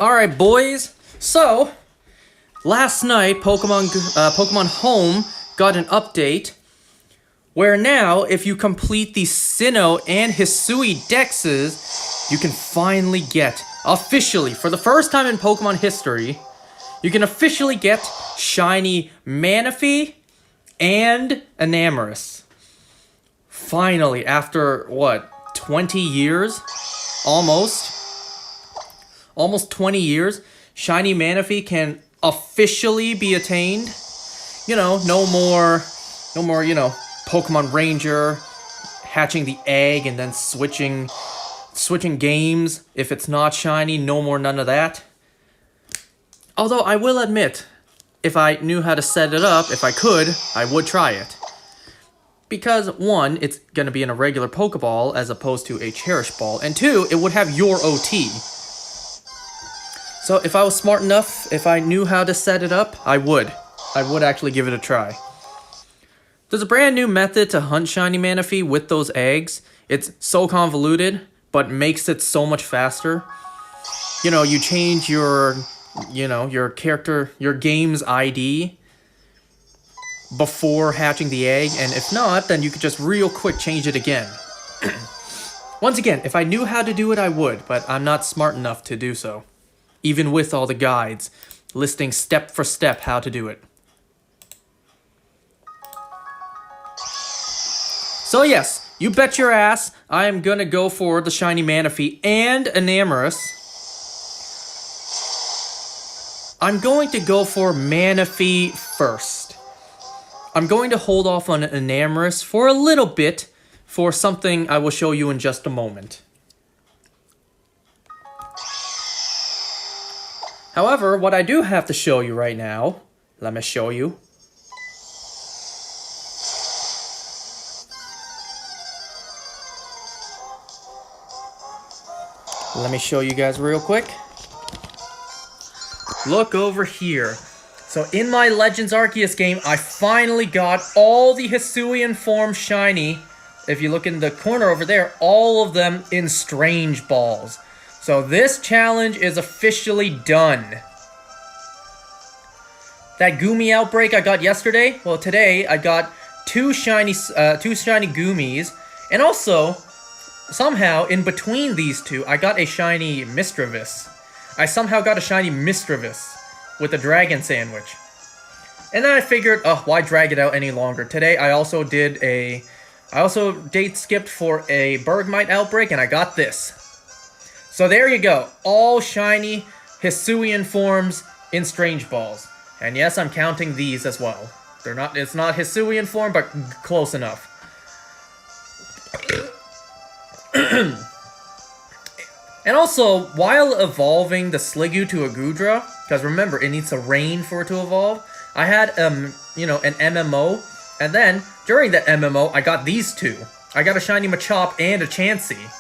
Alright, boys. So, last night, Pokemon Home got an update where now, if you complete the Sinnoh and Hisui dexes, you can finally get, officially, for the first time in Pokemon history, you can officially get Shiny Manaphy and Enamorus. Finally, after, what, 20 years? Almost 20 years, Shiny Manaphy can officially be attained. You know, no more, Pokemon Ranger hatching the egg and then switching games if it's not shiny. No more none of that. Although I will admit, if I knew how to set it up, if I could, I would try it. Because one, it's going to be in a regular Pokeball as opposed to a Cherish Ball. And two, it would have your OT. So if I was smart enough, if I knew how to set it up, I would. I would actually give it a try. There's a brand new method to hunt Shiny Manaphy with those eggs. It's so convoluted, but makes it so much faster. You know, you change your character, your game's ID before hatching the egg, and if not, then you could just real quick change it again. Once again, if I knew how to do it, I would, but I'm not smart enough to do so. Even with all the guides, listing step for step how to do it. So yes, you bet your ass, I am gonna go for the Shiny Manaphy and Enamorus. I'm going to go for Manaphy first. I'm going to hold off on Enamorus for a little bit for something I will show you in just a moment. However, what I do have to show you right now, let me show you. Let me show you guys real quick. Look over here. So in my Legends Arceus game, I finally got all the Hisuian form shiny. If you look in the corner over there, all of them in Strange Balls. So this challenge is officially done. That Goomy outbreak I got yesterday, well today I got two shiny Goomies, and also somehow in between these two I got a shiny Misdreavus. I somehow got a shiny Misdreavus with a dragon sandwich. And then I figured, why drag it out any longer? Today I also date skipped for a Bergmite outbreak and I got this. So there you go, all shiny Hisuian forms in Strange Balls. And yes, I'm counting these as well. It's not Hisuian form, but close enough. And also, while evolving the Sliggoo to a Goodra, because remember, it needs to rain for it to evolve, I had, an MMO, and then, during the MMO, I got these two. I got a shiny Machop and a Chansey.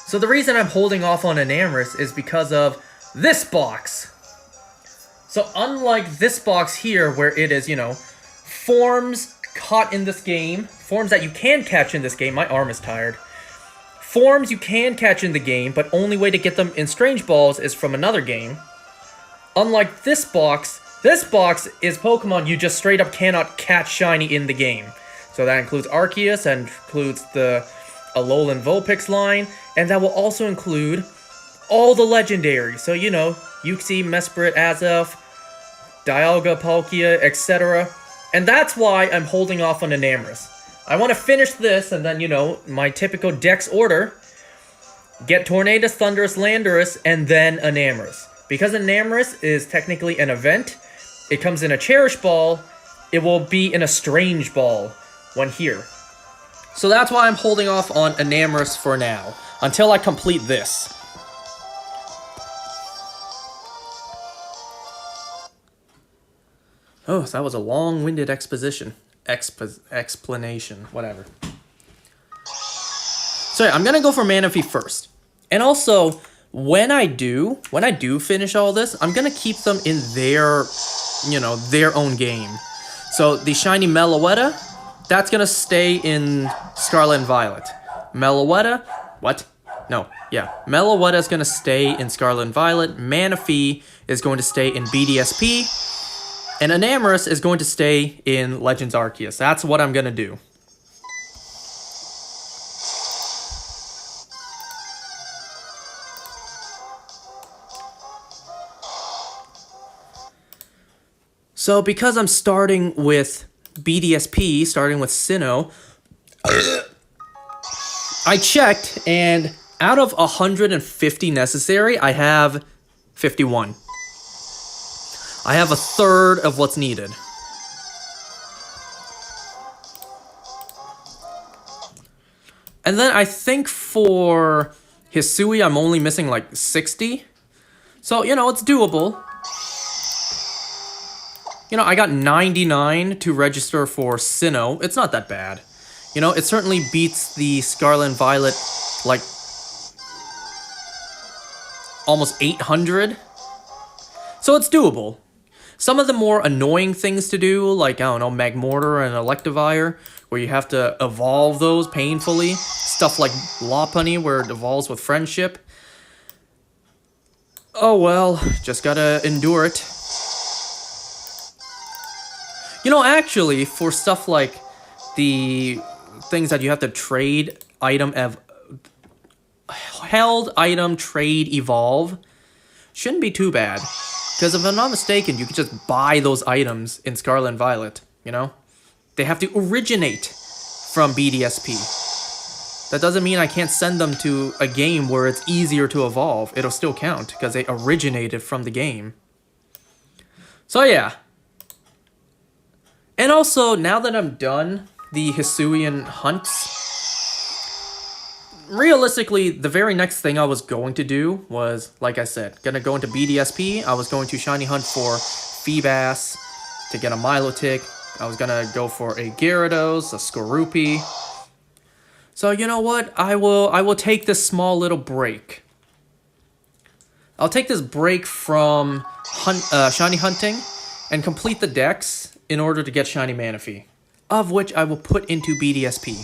So the reason I'm holding off on Enamorus is because of this box. So unlike this box here, where it is, forms caught in this game, forms that you can catch in this game, my arm is tired, forms you can catch in the game, but only way to get them in Strange Balls is from another game. Unlike this box is Pokemon you just straight up cannot catch shiny in the game. So that includes Arceus, and includes the Alolan Vulpix line, and that will also include all the legendaries. So, Uxie, Mesprit, Azelf, Dialga, Palkia, etc. And that's why I'm holding off on Enamorus. I want to finish this, and then, my typical Dex order. Get Tornadus, Thundurus, Landorus, and then Enamorus. Because Enamorus is technically an event, it comes in a Cherish Ball, it will be in a Strange Ball when here. So that's why I'm holding off on Enamorus for now, until I complete this. Oh, that was a long-winded explanation, whatever. So yeah, I'm gonna go for Manaphy first. And also, when I do finish all this, I'm gonna keep them in their, their own game. So the shiny Meloetta, that's gonna stay in Scarlet and Violet. Meloetta, what? No, yeah. Meloetta is gonna stay in Scarlet and Violet. Manaphy is going to stay in BDSP. And Enamorus is going to stay in Legends Arceus. That's what I'm gonna do. So because I'm starting with BDSP, starting with Sinnoh, I checked, and out of 150 necessary, I have 51. I have a third of what's needed. And then I think for Hisui, I'm only missing like 60. So, it's doable. I got 99 to register for Sinnoh. It's not that bad. It certainly beats the Scarlet and Violet, like, almost 800. So it's doable. Some of the more annoying things to do, like, I don't know, Magmortar and Electivire, where you have to evolve those painfully. Stuff like Lopunny, where it evolves with Friendship. Oh well, just gotta endure it. Actually, for stuff like the things that you have to trade held item trade evolve shouldn't be too bad, because if I'm not mistaken, you can just buy those items in Scarlet and Violet. They have to originate from BDSP. That doesn't mean I can't send them to a game where it's easier to evolve. It'll still count because they originated from the game. So yeah. And also, now that I'm done the Hisuian hunts, realistically, the very next thing I was going to do was, like I said, gonna go into BDSP. I was going to shiny hunt for Feebas to get a Milotic. I was gonna go for a Gyarados, a Skorupi. So you know what? I will take this small little break. I'll take this break from shiny hunting and complete the decks in order to get shiny Manaphy, of which I will put into BDSP.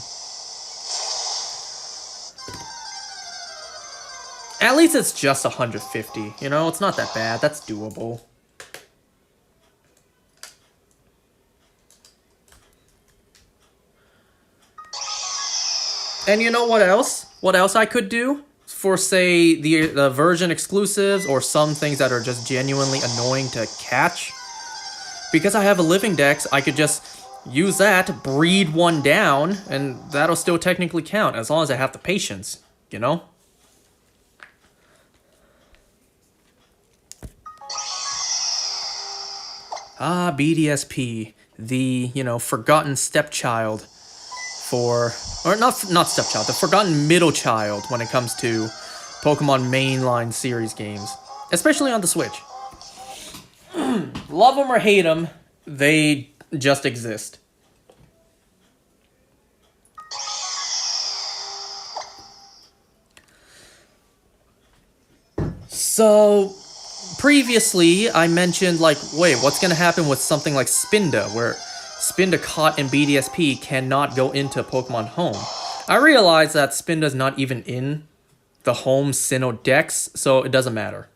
At least it's just 150, it's not that bad, that's doable. And you know what else? What else I could do? For, say, the version exclusives, or some things that are just genuinely annoying to catch. Because I have a living dex, I could just use that, breed one down, and that'll still technically count, as long as I have the patience, Ah, BDSP, the, forgotten stepchild for... Or not stepchild, the forgotten middle child when it comes to Pokemon mainline series games. Especially on the Switch. Love them or hate them, they just exist. So, previously, I mentioned, like, wait, what's gonna happen with something like Spinda, where Spinda caught in BDSP cannot go into Pokemon Home. I realize that Spinda's not even in the Home Sinnoh Dex, so it doesn't matter.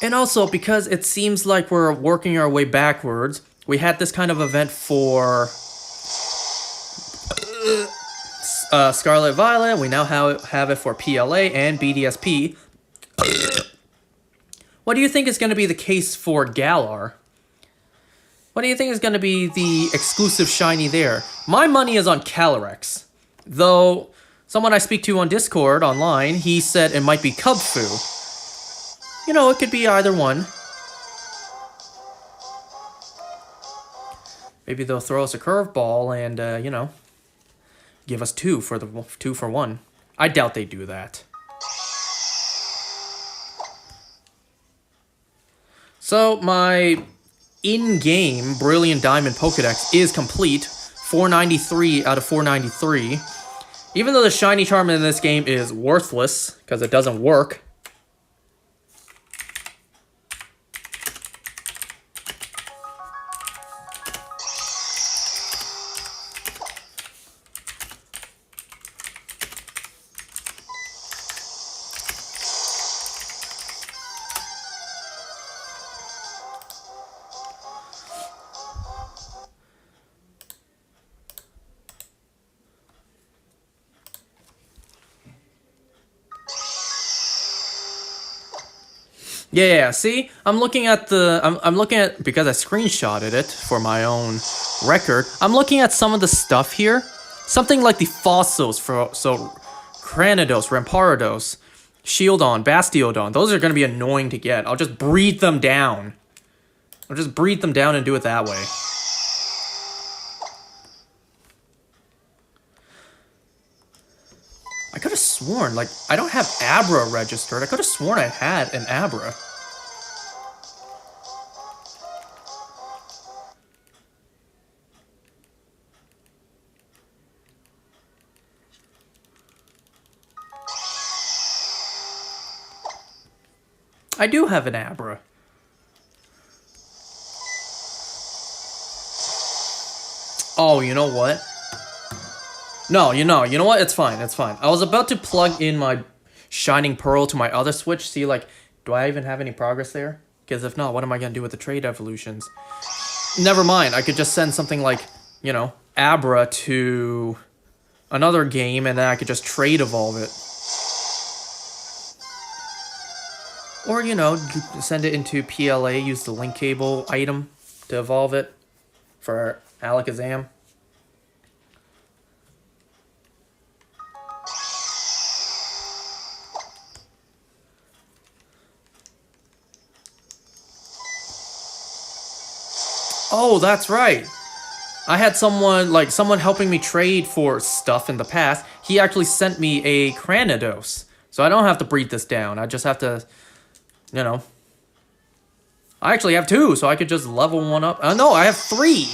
And also, because it seems like we're working our way backwards, we had this kind of event for Scarlet Violet. We now have it for PLA and BDSP. What do you think is going to be the case for Galar? What do you think is going to be the exclusive shiny there? My money is on Calyrex. Though, someone I speak to on Discord online, he said it might be Cubfu. It could be either one. Maybe they'll throw us a curveball and, give us two for one. I doubt they do that. So, my in-game Brilliant Diamond Pokedex is complete. 493 out of 493. Even though the shiny charm in this game is worthless, because it doesn't work. Yeah, see? I'm looking at I'm looking at, because I screenshotted it for my own record. I'm looking at some of the stuff here. Something like the fossils for Cranidos, Ramparados, Shieldon, Bastiodon. Those are going to be annoying to get. I'll just breed them down. I'll just breed them down and do it that way. I could have sworn, like, I don't have Abra registered. I could have sworn I had an Abra. I do have an Abra. Oh, you know what? No, you know what? It's fine, it's fine. I was about to plug in my Shining Pearl to my other Switch, see, like, do I even have any progress there? Because if not, what am I going to do with the trade evolutions? Never mind, I could just send something like, you know, Abra to another game, and then I could just trade evolve it. Or, you know, send it into PLA, use the link cable item to evolve it for Alakazam. Oh, that's right. I had someone helping me trade for stuff in the past. He actually sent me a Cranidos. So I don't have to breed this down. I just have to, you know. I actually have 2, so I could just level one up. No, I have 3.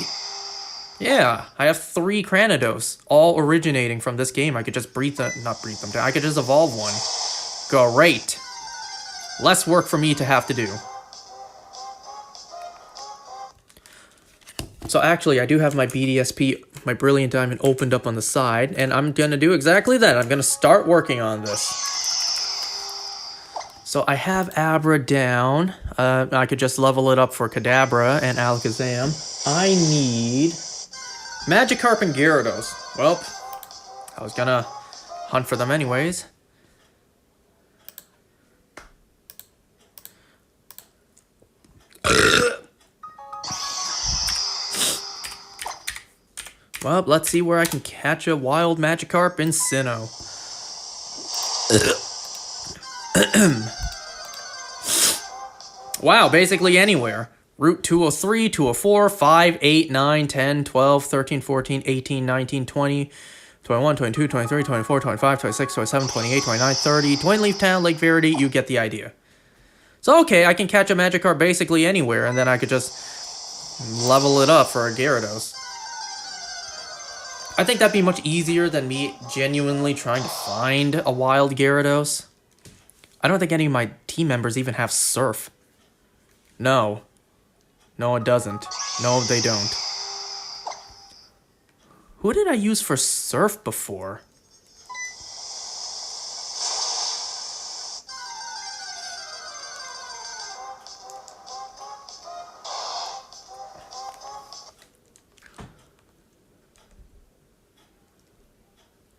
Yeah, I have 3 Cranidos, all originating from this game. I could just not breed them down. I could just evolve one. Great. Less work for me to have to do. So actually, I do have my BDSP, my Brilliant Diamond, opened up on the side, and I'm going to do exactly that. I'm going to start working on this. So I have Abra down. I could just level it up for Kadabra and Alakazam. I need Magikarp and Gyarados. Well, I was going to hunt for them anyways. Well, let's see where I can catch a wild Magikarp in Sinnoh. Wow, basically anywhere. Route 203, 204, 5, 8, 9, 10, 12, 13, 14, 18, 19, 20, 21, 22, 23, 24, 25, 26, 27, 28, 29, 30, Twin Leaf Town, Lake Verity, you get the idea. So okay, I can catch a Magikarp basically anywhere, and then I could just level it up for a Gyarados. I think that'd be much easier than me genuinely trying to find a wild Gyarados. I don't think any of my team members even have Surf. No. No, it doesn't. No, they don't. Who did I use for Surf before?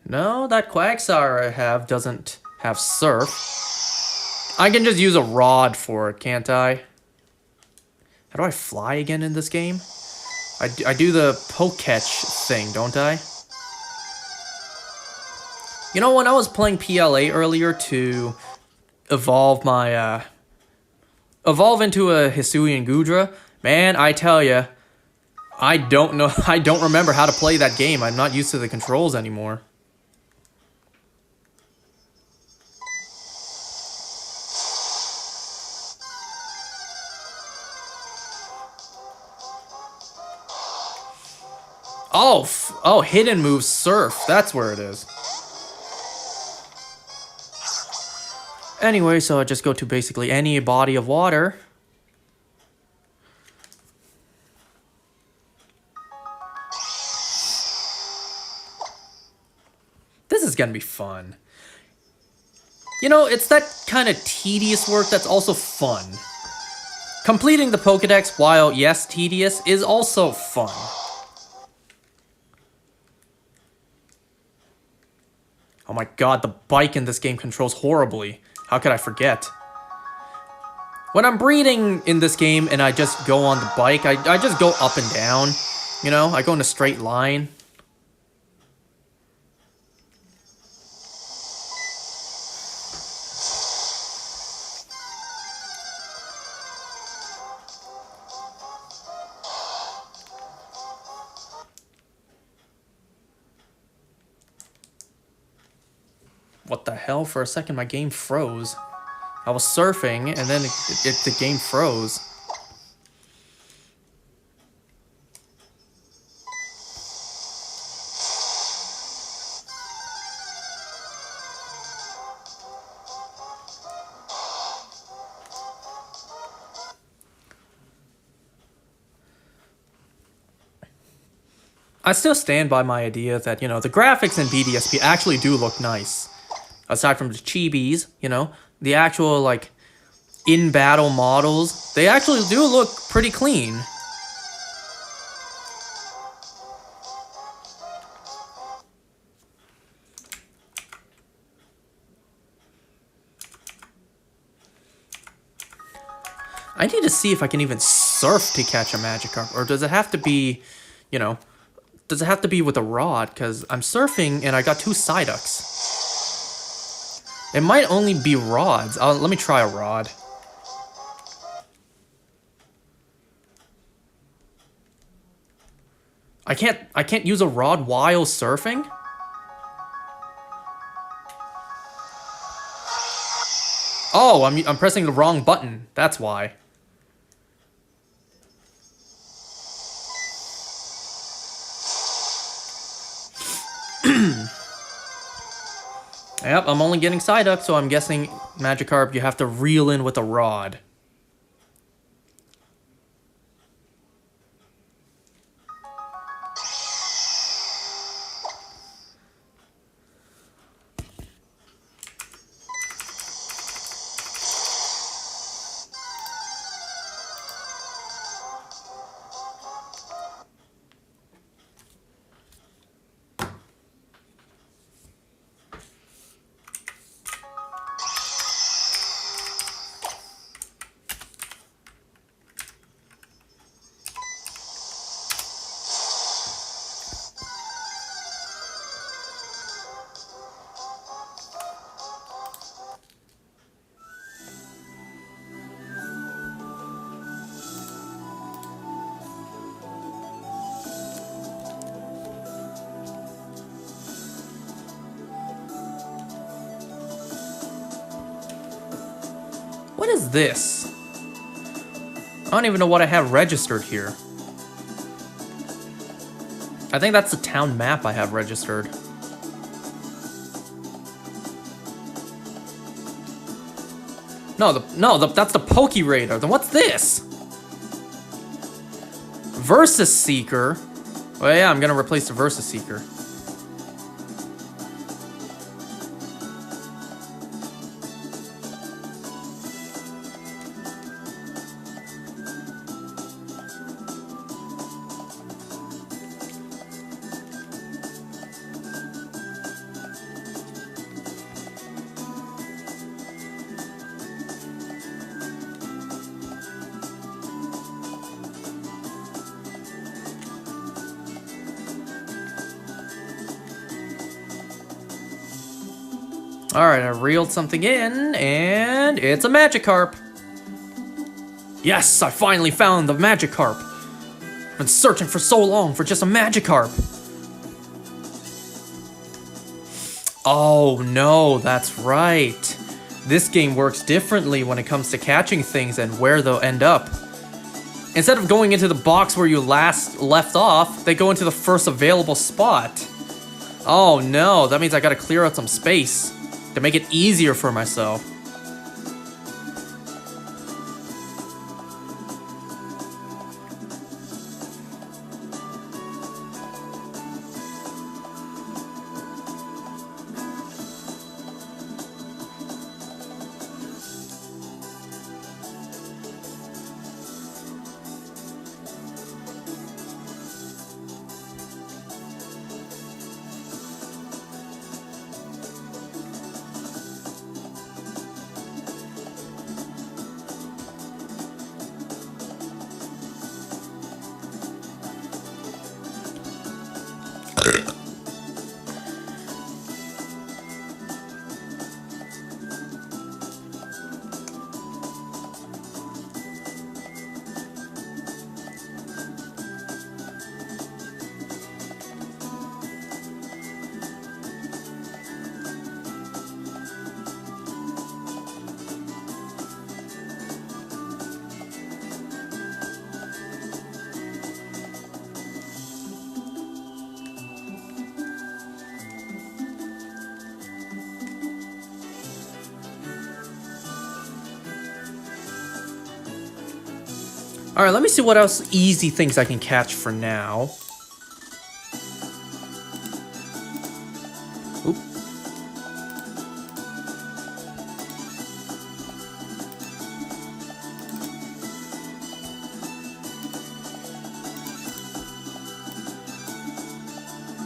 No, that Quagsire I have doesn't have Surf. I can just use a Rod for it, can't I? How do I fly again in this game? I do the poke catch thing, don't I? You know, when I was playing PLA earlier to evolve my, evolve into a Hisuian Gudra, man, I tell ya, I don't remember how to play that game. I'm not used to the controls anymore. Oh, hidden move Surf. That's where it is. Anyway, so I just go to basically any body of water. This is gonna be fun. You know, it's that kind of tedious work that's also fun. Completing the Pokédex, while yes, tedious, is also fun. Oh my god, the bike in this game controls horribly. How could I forget? When I'm breeding in this game and I just go on the bike, I just go up and down. You know, I go in a straight line. What the hell? For a second, my game froze. I was surfing, and then the game froze. I still stand by my idea that, you know, the graphics in BDSP actually do look nice. Aside from the chibis, you know, the actual, like, in-battle models, they actually do look pretty clean. I need to see if I can even surf to catch a Magikarp, or does it have to be, you know, does it have to be with a rod? Because I'm surfing and I got 2 Psyducks. It might only be rods. Let me try a rod. I can't use a rod while surfing? Oh, I'm pressing the wrong button. That's why. Yep, I'm only getting Psyduck, so I'm guessing Magikarp, you have to reel in with a rod. What is this? I don't even know what I have registered here. I think that's the town map I have registered. That's the Poke Radar. Then what's this? Versus Seeker. Well, yeah, I'm gonna replace the Versus Seeker. Alright, I reeled something in, and it's a Magikarp. Yes, I finally found the Magikarp. I've been searching for so long for just a Magikarp. Oh no, that's right. This game works differently when it comes to catching things and where they'll end up. Instead of going into the box where you last left off, they go into the first available spot. Oh no, that means I gotta clear out some space to make it easier for myself. Alright, let me see what else easy things I can catch for now. Oop.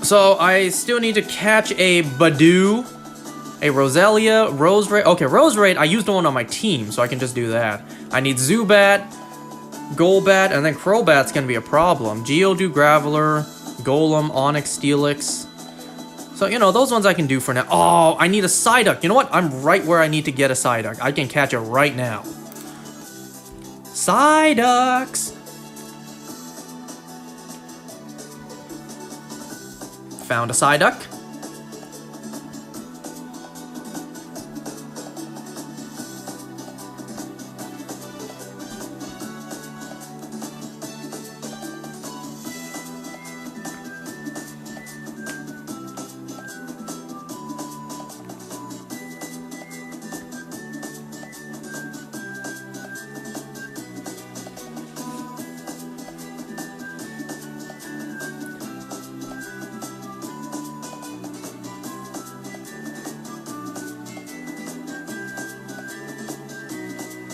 So I still need to catch a Badoo, a Roselia, Roserade. Okay, Roserade, I used one on my team, so I can just do that. I need Zubat, Golbat, and then Crobat's gonna be a problem. Geodude, Graveler, Golem, Onix, Steelix. So, you know, those ones I can do for now. Oh, I need a Psyduck. You know what? I'm right where I need to get a Psyduck. I can catch it right now. Psyducks! Found a Psyduck.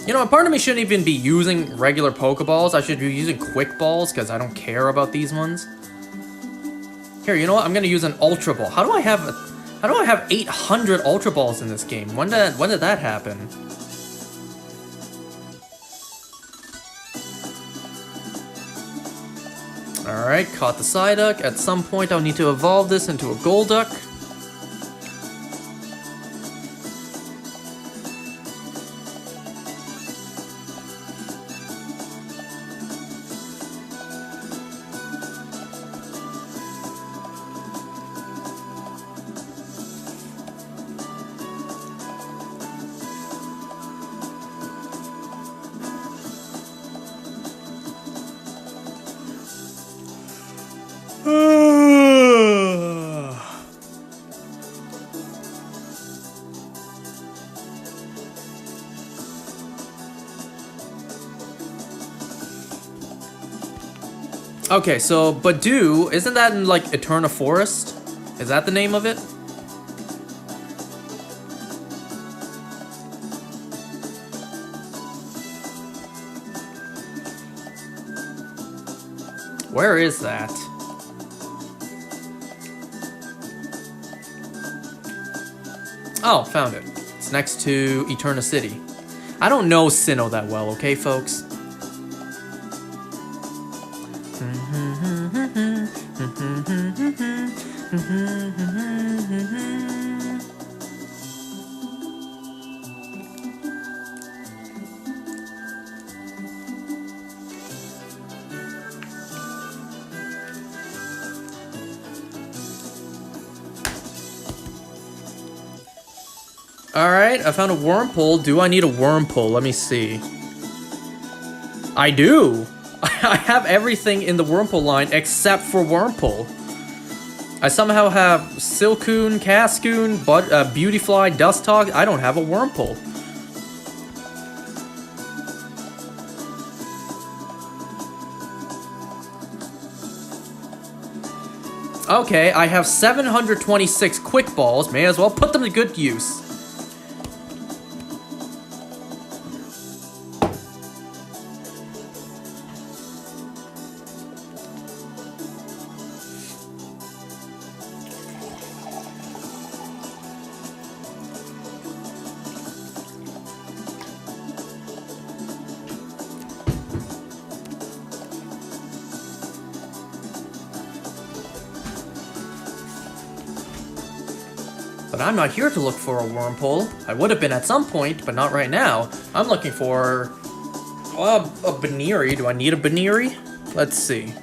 You know, part of me shouldn't even be using regular Pokeballs. I should be using Quick Balls, because I don't care about these ones. Here, you know what? I'm gonna use an Ultra Ball. How do I have 800 Ultra Balls in this game? When did that happen? Alright, caught the Psyduck. At some point, I'll need to evolve this into a Golduck. Okay, so Badoo, isn't that in like Eterna Forest? Is that the name of it? Where is that? Oh, found it. It's next to Eterna City. I don't know Sinnoh that well, okay, folks? Alright, I found a Wurmple. Do I need a Wurmple? Let me see. I do! I have everything in the Wurmple line except for Wurmple. I somehow have Silcoon, Cascoon, Beautyfly, Dusthog. I don't have a Wurmple. Okay, I have 726 Quick Balls. May as well put them to good use. But I'm not here to look for a Wurmple. I would have been at some point, but not right now. I'm looking for a Baniri. Do I need a Baniri? Let's see.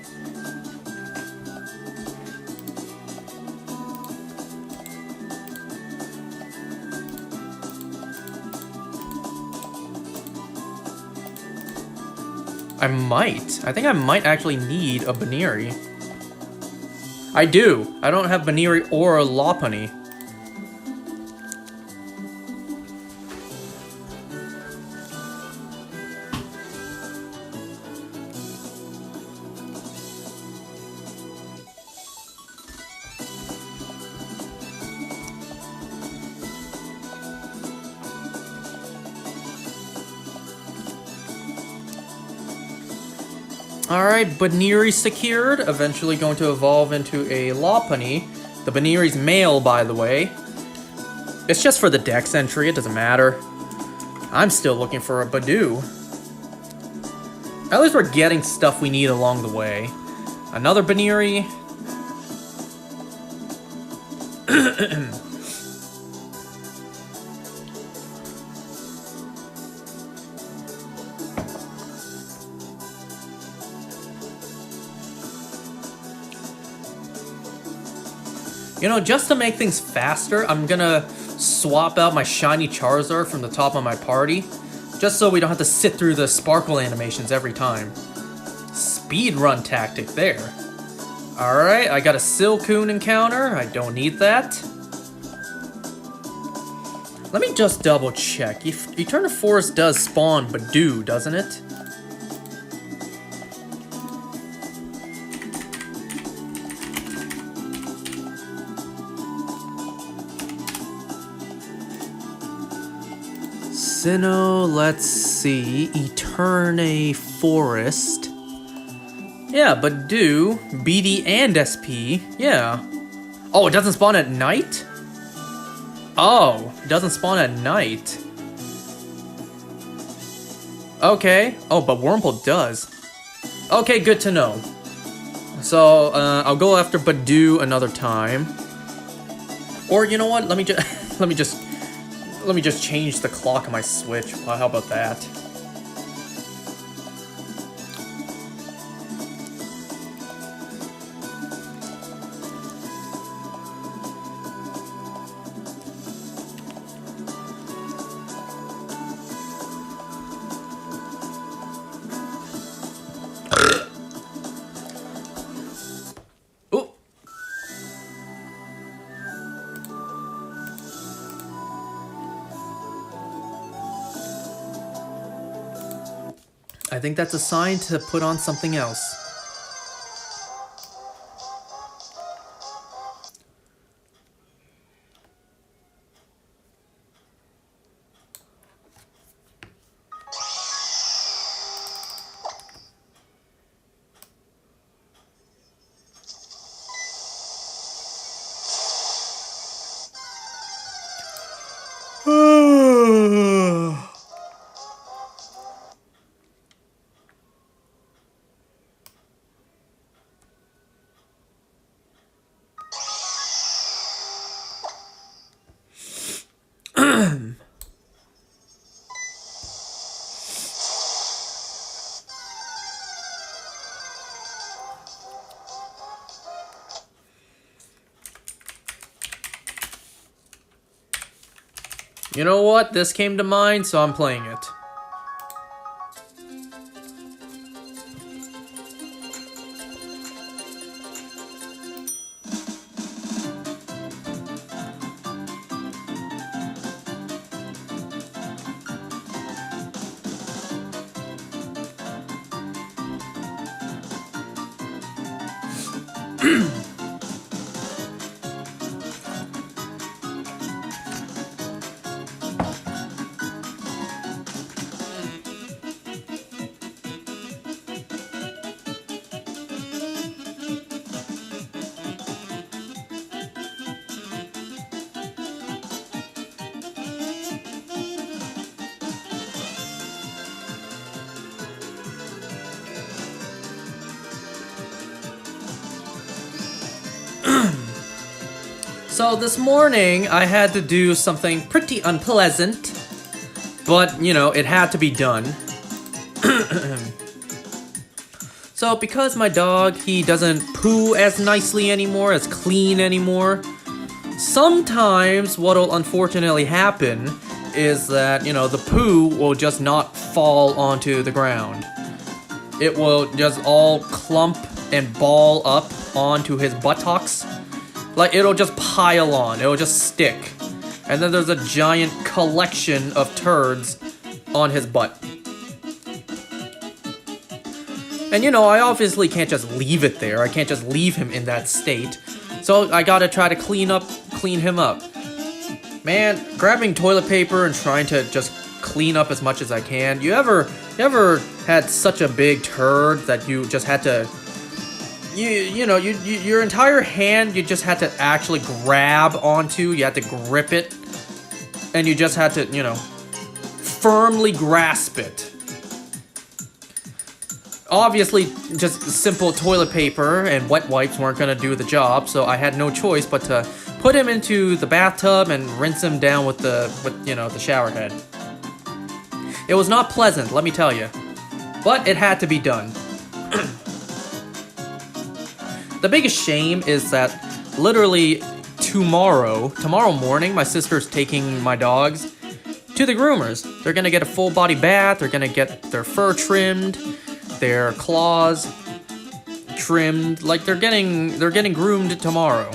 I might. I think I might actually need a Baniri. I do. I don't have Baniri or a Lopunny. Alright, Baniri secured. Eventually going to evolve into a Lopunny. The Baniri's male, by the way. It's just for the dex entry, it doesn't matter. I'm still looking for a Badoo. At least we're getting stuff we need along the way. Another Baniri. You know, just to make things faster, I'm gonna swap out my shiny Charizard from the top of my party, just so we don't have to sit through the sparkle animations every time. Speedrun tactic there. Alright, I got a Silcoon encounter. I don't need that. Let me just double check. Eternal Forest does spawn Badoo, doesn't it? Sinnoh, let's see. Eterna Forest. Yeah, Badoo, BD, and SP. Yeah. Oh, it doesn't spawn at night? Oh, it doesn't spawn at night. Okay. Oh, but Wurmple does. Okay, good to know. So, I'll go after Badoo another time. Or, you know what? Let me just change the clock on my Switch. Well, how about that? Oh. I think that's a sign to put on something else. You know what? This came to mind, so I'm playing it. So this morning, I had to do something pretty unpleasant, but, you know, it had to be done. So because my dog, he doesn't poo as nicely anymore, as clean anymore, sometimes what'll unfortunately happen is that, you know, the poo will just not fall onto the ground. It will just all clump and ball up onto his buttocks. Like, it'll just pile on, it'll just stick. And then there's a giant collection of turds on his butt. And you know, I obviously can't just leave it there, I can't just leave him in that state. So I gotta try to clean him up. Man, grabbing toilet paper and trying to just clean up as much as I can. You ever You ever had such a big turd that you just had to, your entire hand you just had to actually grab onto, you had to grip it, and you just had to, firmly grasp it. Obviously, just simple toilet paper and wet wipes weren't gonna do the job, so I had no choice but to put him into the bathtub and rinse him down with the shower head. It was not pleasant, let me tell you, but it had to be done. The biggest shame is that literally tomorrow morning, my sister's taking my dogs to the groomers. They're gonna get a full body bath, they're gonna get their fur trimmed, their claws trimmed, like they're getting groomed tomorrow.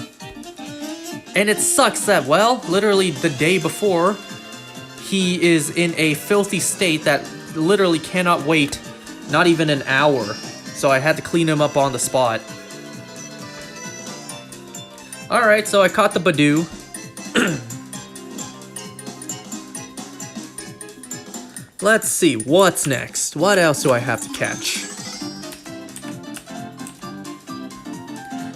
And it sucks that, well, literally the day before, he is in a filthy state that literally cannot wait not even an hour. So I had to clean him up on the spot. Alright, so I caught the Badoo. Let's see, what's next? What else do I have to catch?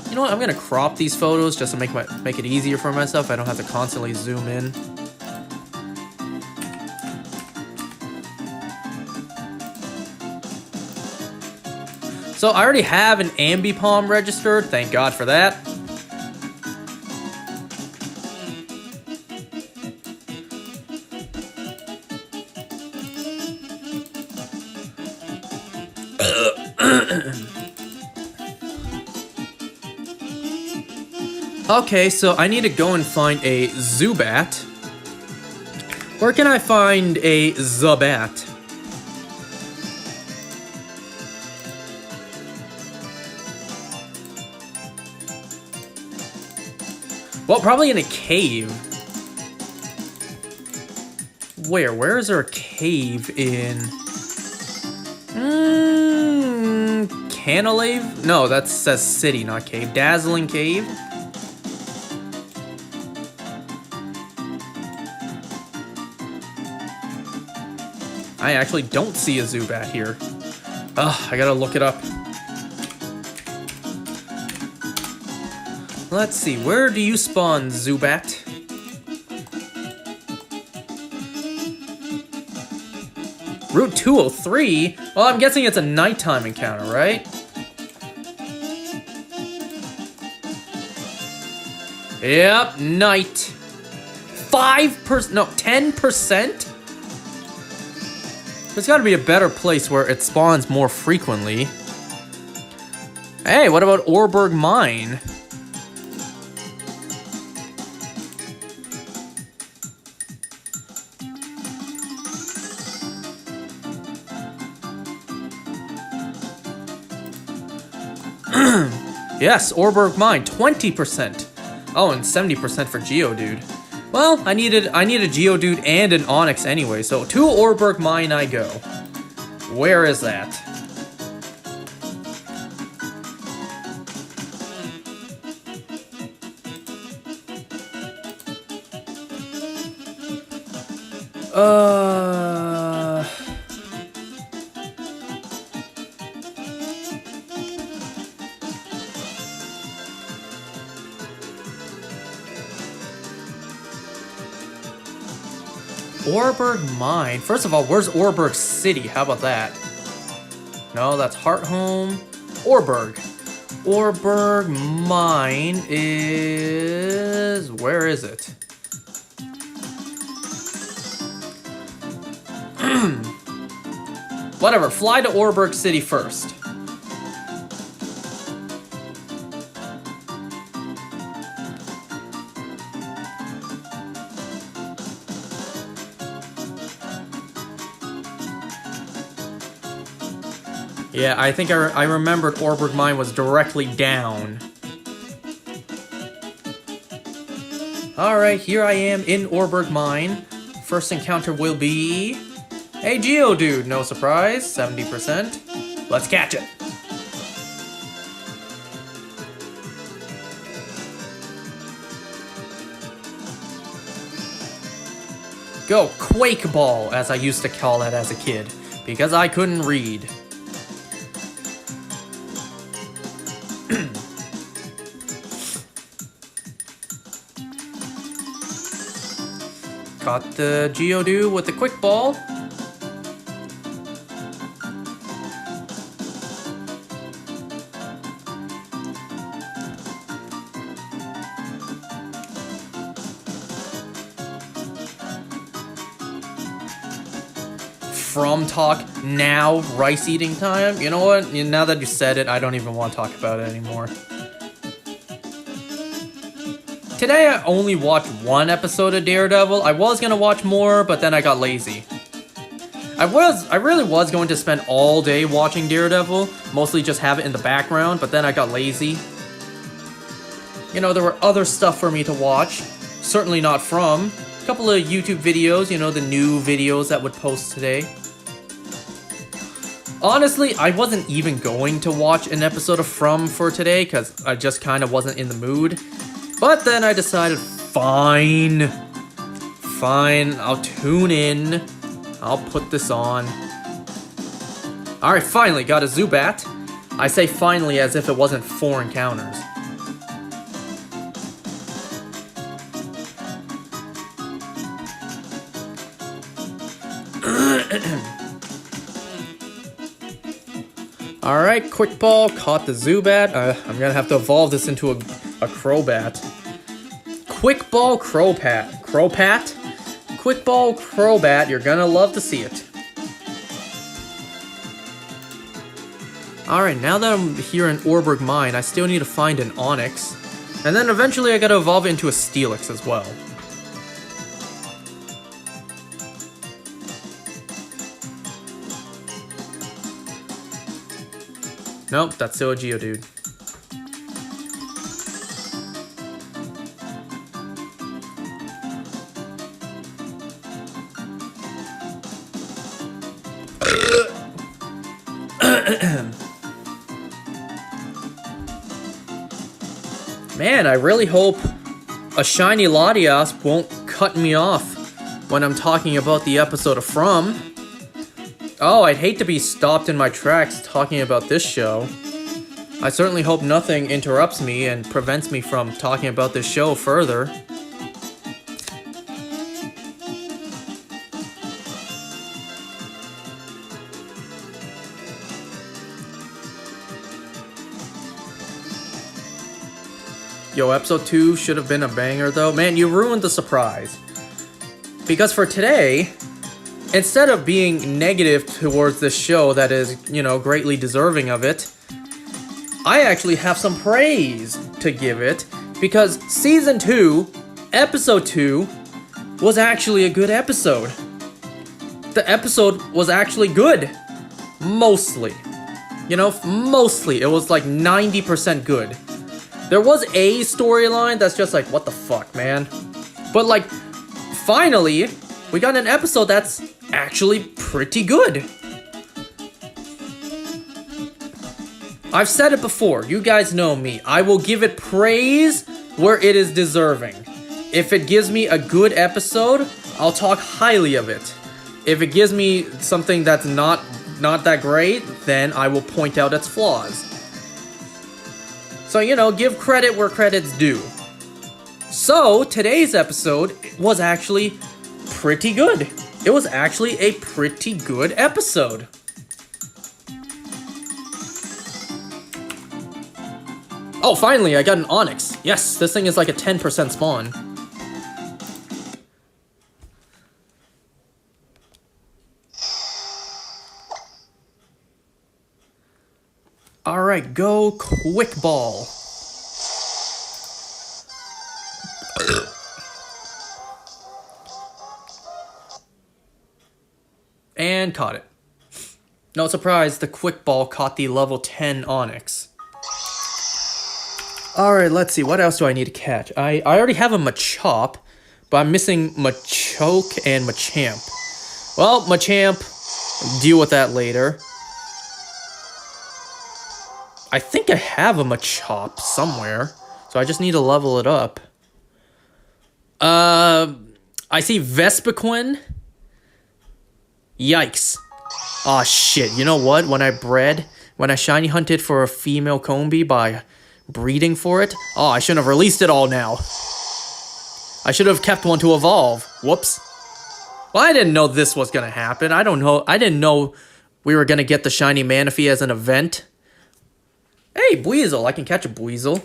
You know what, I'm gonna crop these photos just to make it easier for myself. I don't have to constantly zoom in. So I already have an Ambipom registered, thank God for that. Okay, so I need to go and find a Zubat. Where can I find a Zubat? Well, probably in a cave. Where is there a cave in? Canalave? No, that says city, not cave. Dazzling Cave? I actually don't see a Zubat here. Ugh, I gotta look it up. Let's see, where do you spawn, Zubat? Route 203? Well, I'm guessing it's a nighttime encounter, right? Yep, night. 5%? No, 10%? There's gotta be a better place where it spawns more frequently. Hey, what about Orberg Mine? Yes, Orberg Mine, 20%. Oh, and 70% for Geodude. Well, I need a Geodude and an Onix anyway, so to Orberg Mine I go. Where is that? Orberg Mine. First of all, where's Orberg City? How about that? No, that's Hearthome. Orberg. Orberg Mine is... Where is it? Whatever, fly to Orberg City first. Yeah, I think I remembered Orberg Mine was directly down. Alright, here I am in Orberg Mine. First encounter will be... a Geodude, no surprise, 70%. Let's catch it. Go, Quake Ball, as I used to call it as a kid. because I couldn't read. Caught the Geodude with the quick ball. From talk now, rice eating time. You know what? Now that you said it, I don't even want to talk about it anymore. Today I only watched one episode of Daredevil. I was gonna watch more, but then I got lazy. I really was going to spend all day watching Daredevil, mostly just have it in the background, but then I got lazy. You know, there were other stuff for me to watch. Certainly not From. A couple of YouTube videos, you know, the new videos that would post today. Honestly, I wasn't even going to watch an episode of From for today, because I just kind of wasn't in the mood. But then I decided, fine, I'll tune in. I'll put this on. Alright, finally got a Zubat. I say finally as if it wasn't 4 encounters. Alright, quick ball, caught the Zubat. I'm gonna have to evolve this into a Crobat. Quick ball Crobat. Quick ball Crobat, you're gonna love to see it. Alright, now that I'm here in Orberg Mine, I still need to find an Onix. And then eventually I gotta evolve it into a Steelix as well. Nope, that's still a Geodude. Man, I really hope a shiny Latias won't cut me off when I'm talking about the episode of From. Oh, I'd hate to be stopped in my tracks talking about this show. I certainly hope nothing interrupts me and prevents me from talking about this show further. Yo, episode 2 should have been a banger though. Man, you ruined the surprise. Because for today, instead of being negative towards this show that is, you know, greatly deserving of it, I actually have some praise to give it, because Season 2, Episode 2, was actually a good episode. The episode was actually good. Mostly. You know, mostly. It was like 90% good. There was a storyline that's just like, what the fuck, man? But like, finally, we got an episode that's actually pretty good. I've said it before, you guys know me. I will give it praise where it is deserving. If it gives me a good episode, I'll talk highly of it. If it gives me something that's not that great, then I will point out its flaws. So, you know, give credit where credit's due. So, today's episode was actually pretty good. It was actually a pretty good episode. Oh, finally, I got an Onix. Yes, this thing is like a 10% spawn. Alright, go quick ball. And caught it. No surprise, the quick ball caught the level 10 Onix. Alright, let's see, what else do I need to catch? I already have a Machop, but I'm missing Machoke and Machamp. Well, Machamp, deal with that later. I think I have a Machop somewhere, so I just need to level it up. I see Vespiquen. Yikes. Aw, shit. You know what? When I shiny hunted for a female Combi by breeding for it, oh, I shouldn't have released it all now. I should have kept one to evolve. Whoops. Well, I didn't know this was gonna happen. I didn't know we were gonna get the shiny Manaphy as an event. Hey, Buizel. I can catch a Buizel.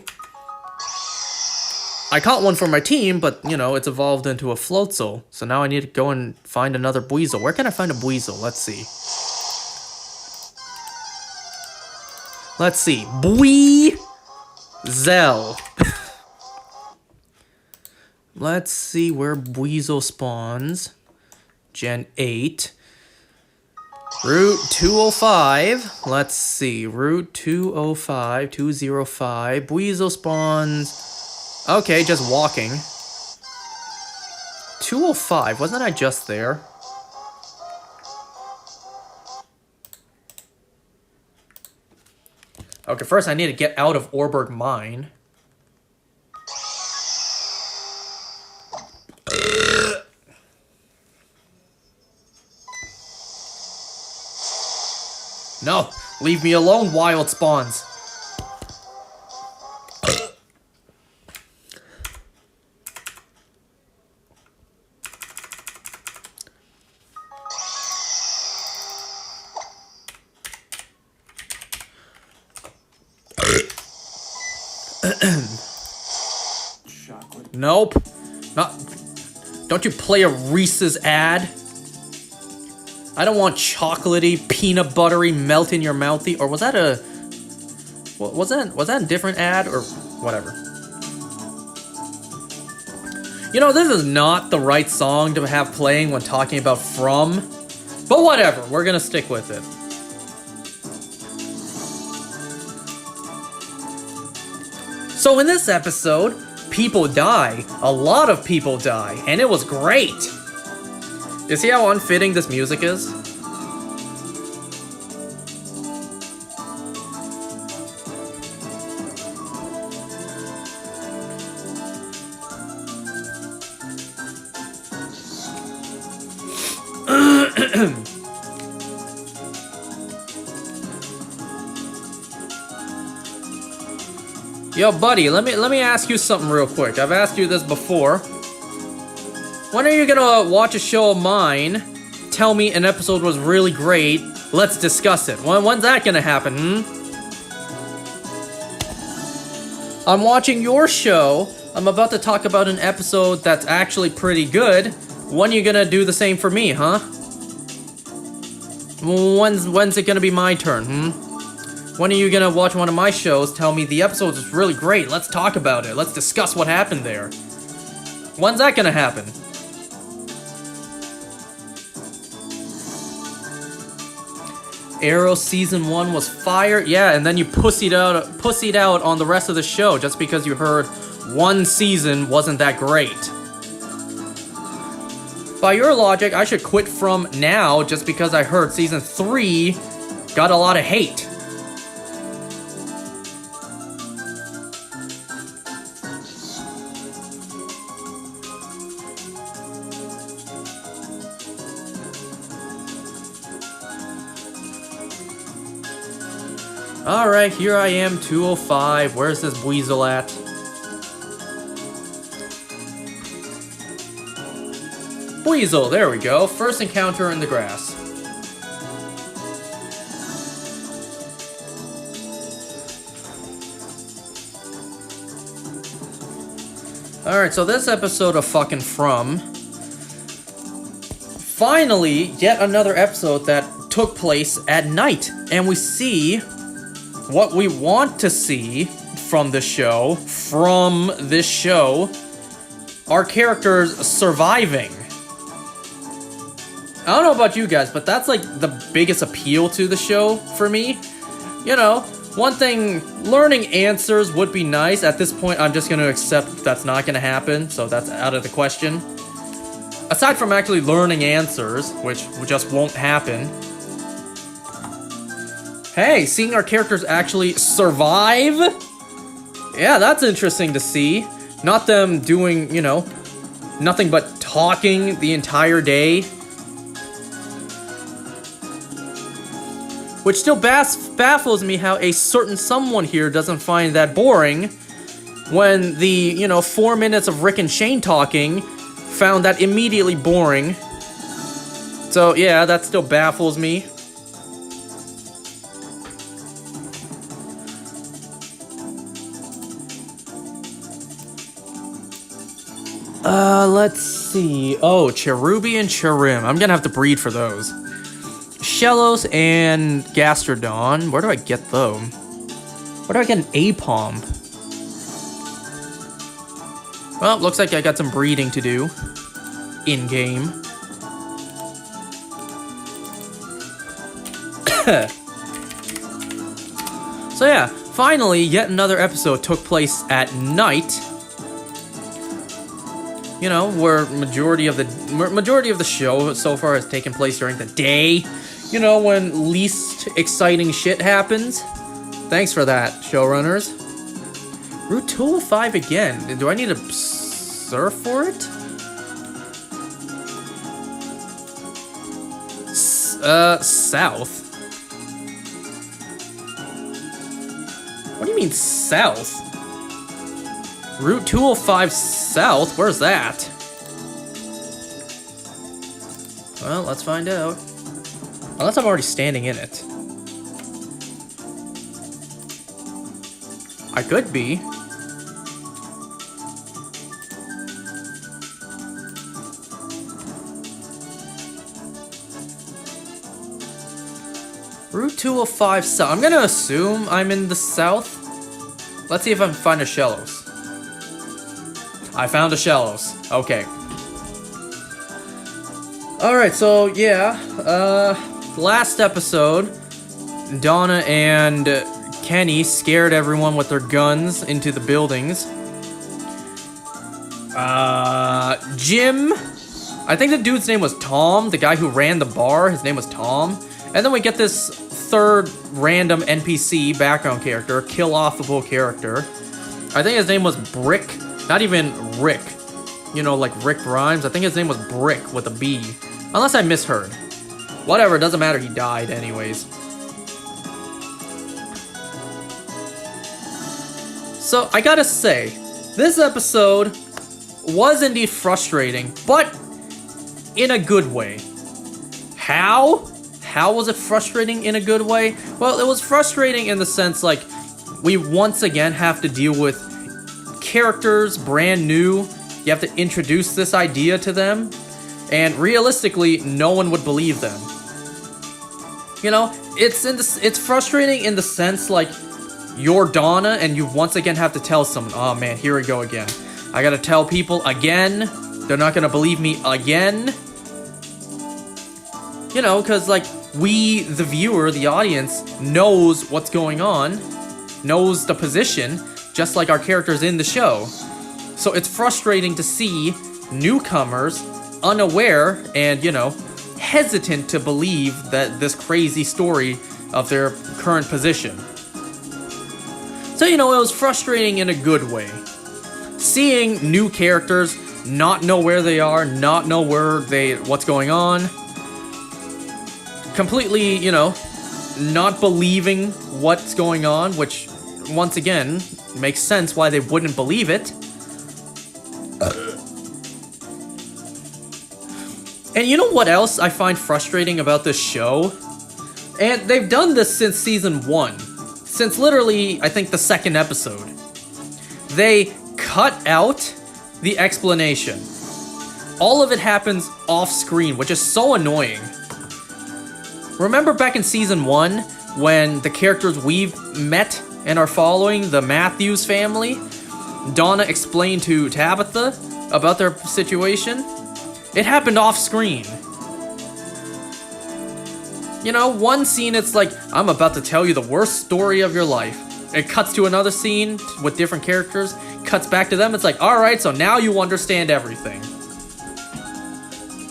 I caught one for my team, but, you know, it's evolved into a Floatzel. So now I need to go and find another Buizel. Where can I find a Buizel? Let's see. Let's see. Buizel. Let's see where Buizel spawns. Gen 8. Route 205. Let's see. Route 205. 205. Buizel spawns... Okay, just walking. 205, wasn't I just there? Okay, first I need to get out of Orberg Mine. No, leave me alone, wild spawns. Nope. Not. Don't you play a Reese's ad? I don't want chocolatey, peanut buttery, melt in your mouthy. Or was that a? Was that a different ad or whatever? You know, this is not the right song to have playing when talking about From, but whatever. We're gonna stick with it. So in this episode, people die. A lot of people die, and it was great. You see how unfitting this music is? Yo, buddy, let me ask you something real quick. I've asked you this before. When are you gonna watch a show of mine, tell me an episode was really great, let's discuss it? When's that gonna happen, I'm watching your show, I'm about to talk about an episode that's actually pretty good. When are you gonna do the same for me, huh? When's it gonna be my turn, When are you gonna watch one of my shows, tell me the episode was really great, let's talk about it, let's discuss what happened there? When's that gonna happen? Arrow Season 1 was fire, yeah, and then you pussied out on the rest of the show just because you heard one season wasn't that great. By your logic, I should quit From now just because I heard Season 3 got a lot of hate. Alright, here I am, 205. Where's this Buizel at? Buizel, there we go. First encounter in the grass. Alright, so this episode of fucking From. Finally, yet another episode that took place at night. And we see what we want to see from this show. Our characters surviving. I don't know about you guys, but that's like the biggest appeal to the show for me. You know, one thing, learning answers would be nice. At this point, I'm just going to accept that's not going to happen, so that's out of the question. Aside from actually learning answers, which just won't happen. Hey, seeing our characters actually survive? Yeah, that's interesting to see. Not them doing, you know, nothing but talking the entire day. Which still baffles me how a certain someone here doesn't find that boring when the, 4 minutes of Rick and Shane talking found that immediately boring. So, yeah, that still baffles me. Let's see. Oh, Cherubi and Cherim. I'm gonna have to breed for those. Shellos and Gastrodon. Where do I get them? Where do I get an Apom? Well, looks like I got some breeding to do. In-game. So yeah, finally, yet another episode took place at night. Where majority of the show so far has taken place during the day. When least exciting shit happens. Thanks for that, showrunners. Route 205 again. Do I need to surf for it? South. What do you mean south? Route 205 south? Where's that? Well, let's find out. Unless I'm already standing in it. I could be. Route 205 south. I'm gonna assume I'm in the south. Let's see if I can find a Shellos. I found a Shellos. Okay. Alright, so yeah. Last episode, Donna and Kenny scared everyone with their guns into the buildings. Jim. I think the dude's name was Tom. The guy who ran the bar, his name was Tom. And then we get this third random NPC background character, kill-offable character. I think his name was Brick. Not even Rick. Like Rick Grimes. I think his name was Brick with a B. Unless I misheard. Whatever, it doesn't matter, he died anyways. So, I gotta say, this episode was indeed frustrating, but in a good way. How? How was it frustrating in a good way? Well, it was frustrating in the sense, like, we once again have to deal with characters brand new. You have to introduce this idea to them, and realistically, no one would believe them. It's frustrating in the sense, like, you're Donna, and you once again have to tell someone, oh man, here we go again. I gotta tell people again. They're not gonna believe me again. Because, like, we, the viewer, the audience, knows what's going on, knows the position, just like our characters in the show. So it's frustrating to see newcomers unaware and, hesitant to believe that this crazy story of their current position. So, it was frustrating in a good way. Seeing new characters not know where they are, not know what's going on. Completely, not believing what's going on, which, once again, makes sense why they wouldn't believe it. And you know what else I find frustrating about this show? And they've done this since season 1. Since literally, I think, the second episode. They cut out the explanation. All of it happens off screen, which is so annoying. Remember back in season 1, when the characters we've met and are following, the Matthews family, Donna explained to Tabitha about their situation? It happened off screen. One scene it's like, I'm about to tell you the worst story of your life. It cuts to another scene with different characters, cuts back to them, it's like, alright, so now you understand everything.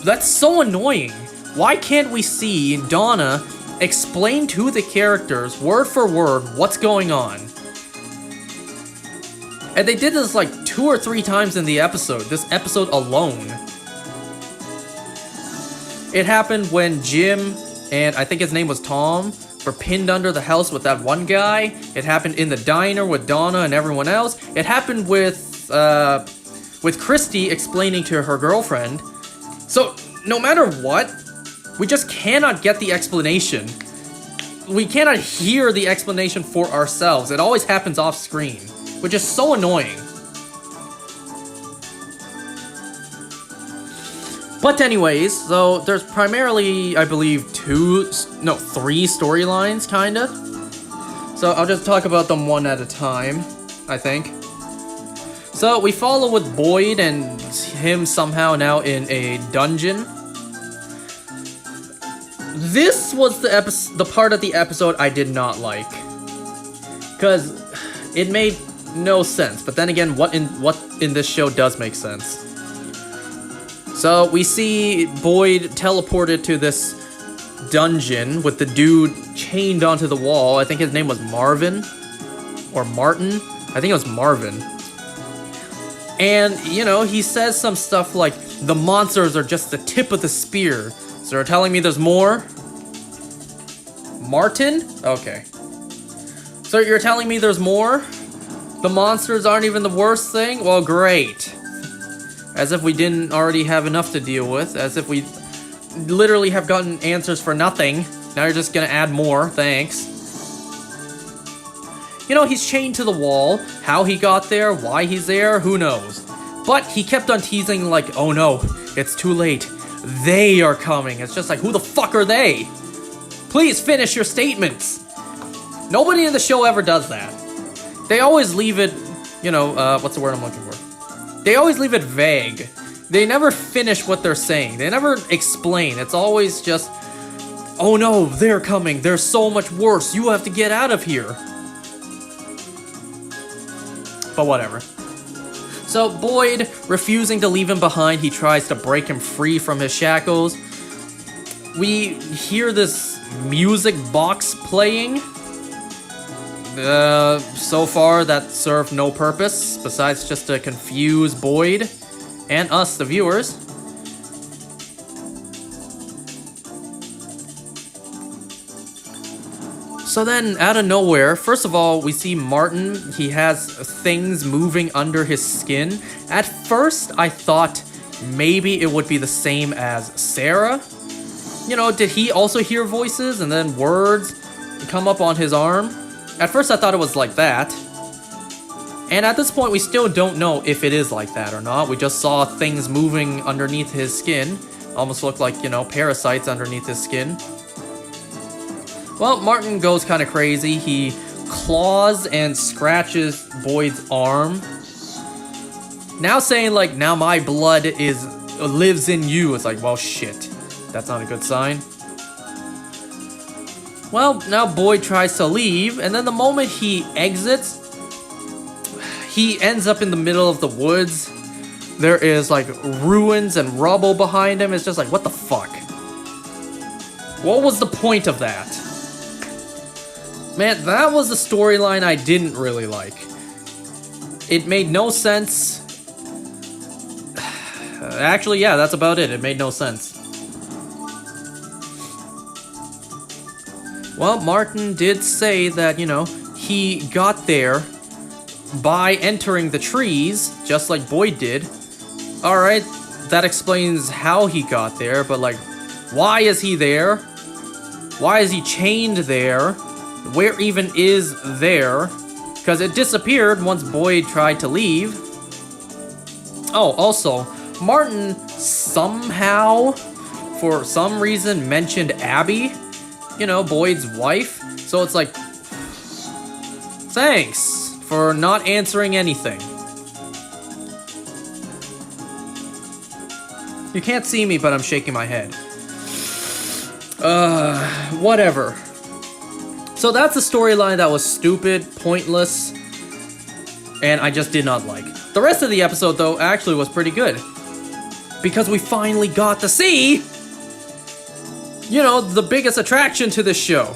That's so annoying. Why can't we see Donna explain to the characters, word for word, what's going on? And they did this like 2 or 3 times in the episode, this episode alone. It happened when Jim and I think his name was Tom were pinned under the house with that one guy. It happened in the diner with Donna and everyone else. It happened with Christy explaining to her girlfriend. So, no matter what, we just cannot get the explanation. We cannot hear the explanation for ourselves. It always happens off screen, which is so annoying. But anyways, so there's primarily, I believe, 3 storylines, kinda. So I'll just talk about them one at a time, I think. So we follow with Boyd and him somehow now in a dungeon. This was the part of the episode I did not like, because it made no sense. But then again, what in this show does make sense? So we see Boyd teleported to this dungeon with the dude chained onto the wall. I think his name was Marvin or Martin. I think it was Marvin. And he says some stuff like, "The monsters are just the tip of the spear." So you're telling me there's more? Martin? Okay. So you're telling me there's more? The monsters aren't even the worst thing? Well, great. As if we didn't already have enough to deal with. As if we literally have gotten answers for nothing. Now you're just gonna add more. Thanks. He's chained to the wall. How he got there, why he's there, who knows. But he kept on teasing like, "Oh no, it's too late. They are coming." It's just like, who the fuck are they? Please finish your statements. Nobody in the show ever does that. They always leave it, what's the word I'm looking for? They always leave it vague. They never finish what they're saying. They never explain. It's always just, "Oh no, they're coming. They're so much worse. You have to get out of here." But whatever. So Boyd, refusing to leave him behind, he tries to break him free from his shackles. We hear this music box playing. So far that served no purpose, besides just to confuse Boyd and us, the viewers. So then, out of nowhere, first of all, we see Martin. He has things moving under his skin. At first, I thought maybe it would be the same as Sarah. Did he also hear voices and then words come up on his arm? At first, I thought it was like that. And at this point, we still don't know if it is like that or not. We just saw things moving underneath his skin. Almost looked like, parasites underneath his skin. Well, Martin goes kind of crazy. He claws and scratches Boyd's arm. Now saying, like, "Now my blood lives in you." It's like, well, shit. That's not a good sign. Well, now Boyd tries to leave, and then the moment he exits, he ends up in the middle of the woods. There is, like, ruins and rubble behind him. It's just like, what the fuck? What was the point of that? Man, that was the storyline I didn't really like. It made no sense. Actually, yeah, that's about it. It made no sense. Well, Martin did say that, he got there by entering the trees, just like Boyd did. Alright, that explains how he got there, but, like, why is he there? Why is he chained there? Where even is there? Because it disappeared once Boyd tried to leave. Oh, also, Martin somehow, for some reason, mentioned Abby. Boyd's wife. So it's like, thanks for not answering anything. You can't see me, but I'm shaking my head. Whatever. So that's a storyline that was stupid, pointless, and I just did not like. The rest of the episode, though, actually was pretty good. Because we finally got to see, the biggest attraction to this show.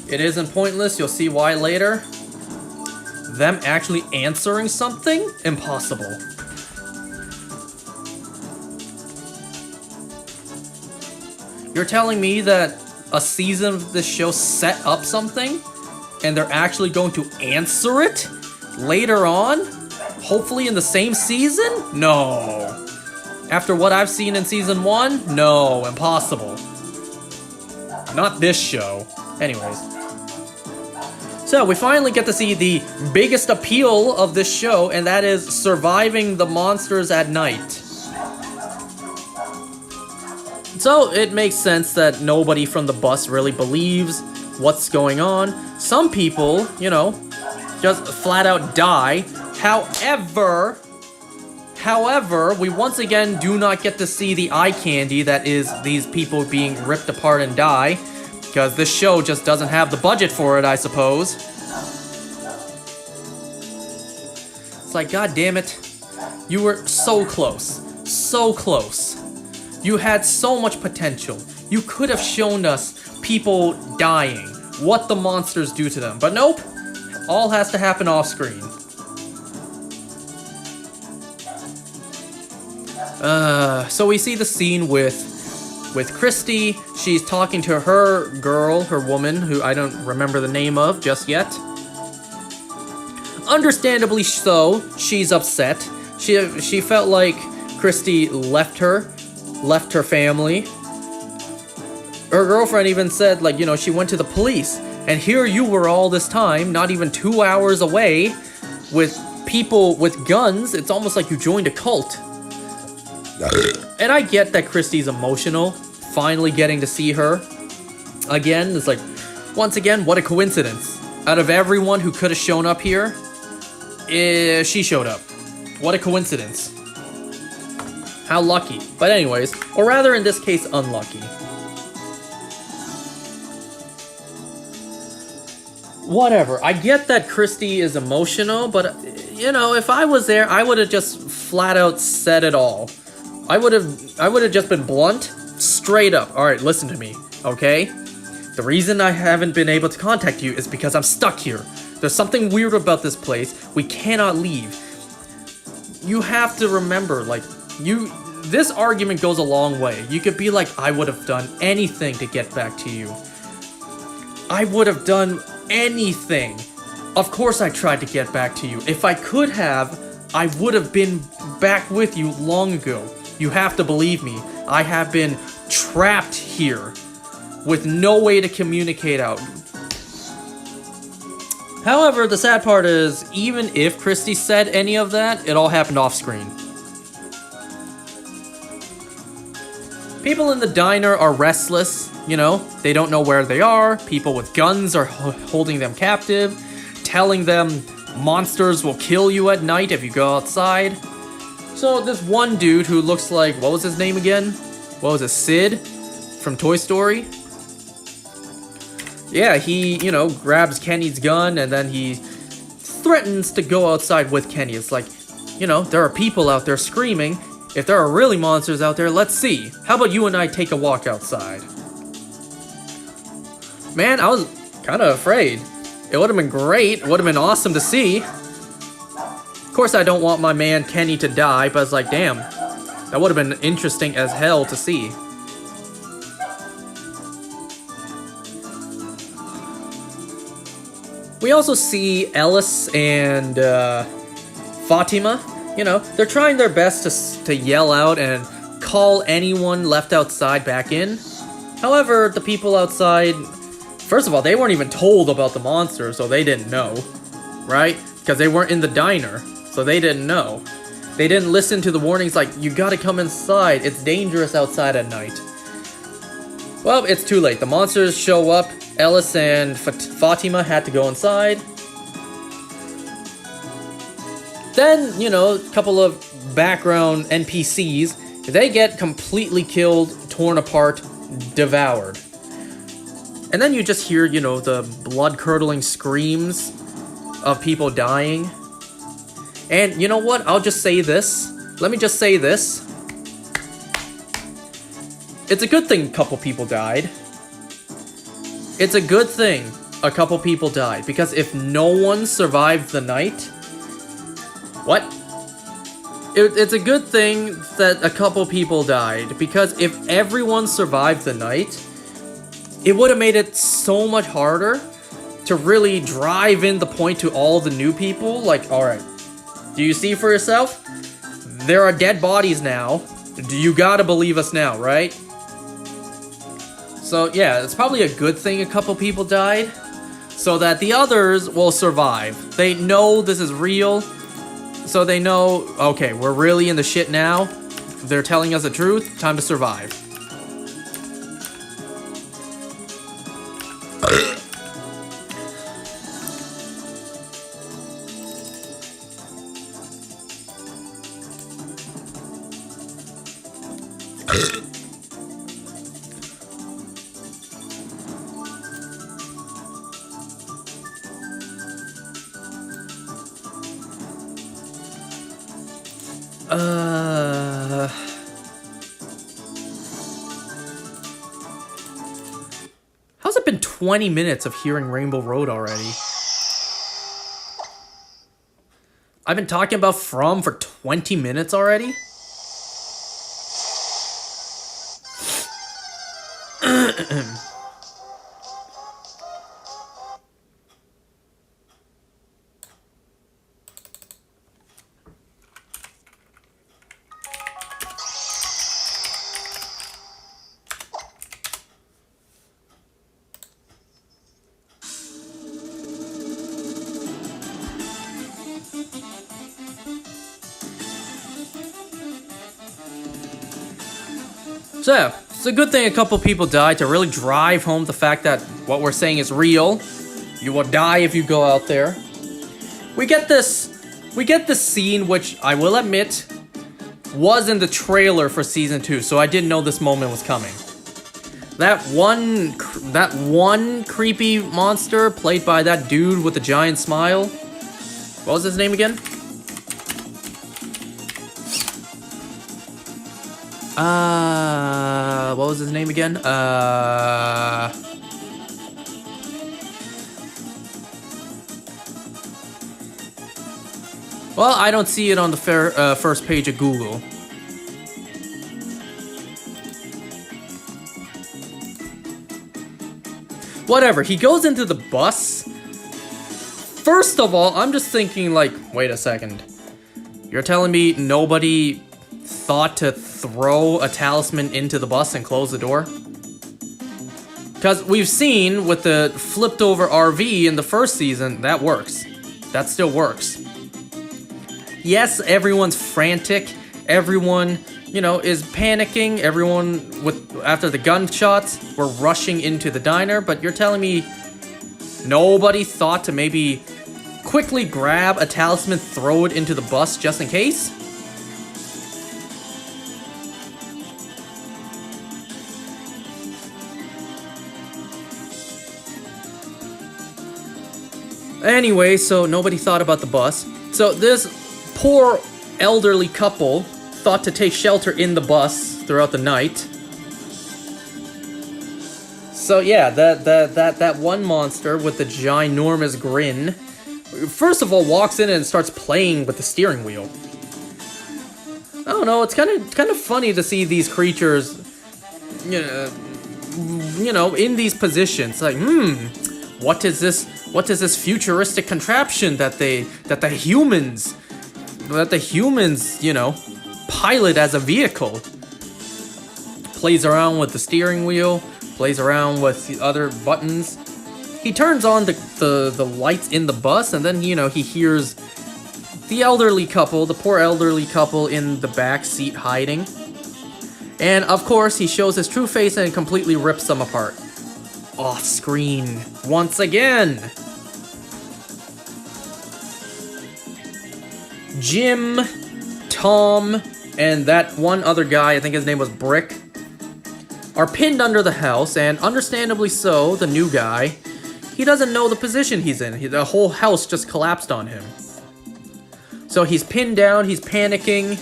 It isn't pointless, you'll see why later. Them actually answering something? Impossible. You're telling me that a season of this show set up something, and they're actually going to answer it later on? Hopefully in the same season? No. After what I've seen in season 1? No, impossible. Not this show. Anyways. So, we finally get to see the biggest appeal of this show, and that is surviving the monsters at night. So, it makes sense that nobody from the bus really believes what's going on. Some people, you know, just flat out die. However, we once again do not get to see the eye candy that is these people being ripped apart and die, because this show just doesn't have the budget for it, I suppose. It's like, god damn it, you were so close, so close. You had so much potential. You could have shown us people dying, what the monsters do to them, but nope, all has to happen off screen. So we see the scene with Christy. She's talking to her girl, her woman, who I don't remember the name of just yet. Understandably so, she's upset. She felt like Christy left her family. Her girlfriend even said, like, you know, she went to the police, and here you were all this time, not even 2 hours away, with people with guns. It's almost like you joined a cult. And I get that Christy's emotional, finally getting to see her again. It's like, once again, what a coincidence. Out of everyone who could have shown up here, she showed up. What a coincidence. How lucky. But anyways, or rather in this case, unlucky. Whatever. I get that Christy is emotional, but, you know, if I was there, I would have just flat out said it all. I would have just been blunt, straight up. Alright, listen to me, okay? The reason I haven't been able to contact you is because I'm stuck here. There's something weird about this place. We cannot leave. You have to remember, like, this argument goes a long way. You could be like, I would have done anything to get back to you. I would have done anything. Of course I tried to get back to you. If I could have, I would have been back with you long ago. You have to believe me. I have been trapped here with no way to communicate out. However, the sad part is, even if Christy said any of that, it all happened off screen. People in the diner are restless, you know, they don't know where they are. People with guns are holding them captive, telling them monsters will kill you at night if you go outside. So this one dude who looks like, what was his name again? What was it, Sid? From Toy Story? Yeah, he, you know, grabs Kenny's gun and then he threatens to go outside with Kenny. It's like, you know, there are people out there screaming. If there are really monsters out there, let's see. How about you and I take a walk outside? Man, I was kind of afraid. It would have been great. It would have been awesome to see. Of course, I don't want my man Kenny to die, but it's like, damn. That would have been interesting as hell to see. We also see Ellis and Fatima. You know, they're trying their best to yell out and call anyone left outside back in. However, the people outside, first of all, they weren't even told about the monster, so they didn't know, right? Because they weren't in the diner, so they didn't know. They didn't listen to the warnings like, you gotta come inside, it's dangerous outside at night. Well, it's too late. The monsters show up. Ellis and Fatima had to go inside. Then, you know, a couple of background NPCs, they get completely killed, torn apart, devoured. And then you just hear, you know, the blood-curdling screams of people dying. And you know what? I'll just say this. Let me just say this. It's a good thing a couple people died. It's a good thing a couple people died. Because if no one survived the night... What? it's a good thing that a couple people died, because if everyone survived the night, it would have made it so much harder to really drive in the point to all the new people. Like, alright, do you see for yourself? There are dead bodies now. You gotta believe us now, right? So yeah, it's probably a good thing a couple people died, so that the others will survive. They know this is real, so they know, okay, we're really in the shit now. They're telling us the truth, time to survive. How's it been 20 minutes of hearing Rainbow Road already? I've been talking about From for 20 minutes already? So, it's a good thing a couple people died to really drive home the fact that what we're saying is real. You will die if you go out there. We get this scene, which I will admit was in the trailer for season 2, so I didn't know this moment was coming. That one creepy monster played by that dude with the giant smile. What was his name again? What was his name again? Well, I don't see it on the first page of Google. Whatever, he goes into the bus. First of all, I'm just thinking like, wait a second. You're telling me nobody thought to throw a talisman into the bus and close the door? Because we've seen with the flipped over RV in the first season, that works. That still works. Yes, everyone's frantic. Everyone, you know, is panicking. Everyone, after the gunshots, were rushing into the diner. But you're telling me nobody thought to maybe quickly grab a talisman, throw it into the bus just in case? Anyway, so nobody thought about the bus. So this poor elderly couple thought to take shelter in the bus throughout the night. So yeah, that one monster with the ginormous grin, first of all, walks in and starts playing with the steering wheel. I don't know, it's kind of funny to see these creatures, you know, in these positions. Like, what is this? What is this futuristic contraption that the humans, you know, pilot as a vehicle? Plays around with the steering wheel, plays around with the other buttons. He turns on the lights in the bus, and then, you know, he hears the elderly couple, the poor elderly couple in the back seat hiding. And of course, he shows his true face and completely rips them apart. Off screen once again. Jim, Tom, and that one other guy, I think his name was Brick, are pinned under the house, and understandably so, the new guy, he doesn't know the position he's in. The whole house just collapsed on him. So he's pinned down, he's panicking,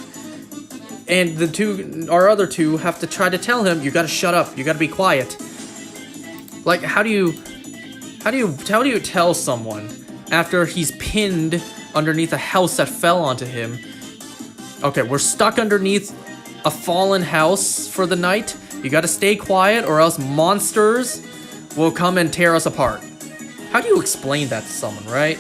and our other two have to try to tell him, you gotta shut up, you gotta be quiet. Like, how do you tell someone after he's pinned underneath a house that fell onto him Okay, we're stuck underneath a fallen house for the night. You gotta stay quiet or else monsters will come and tear us apart. How do you explain that to someone, right?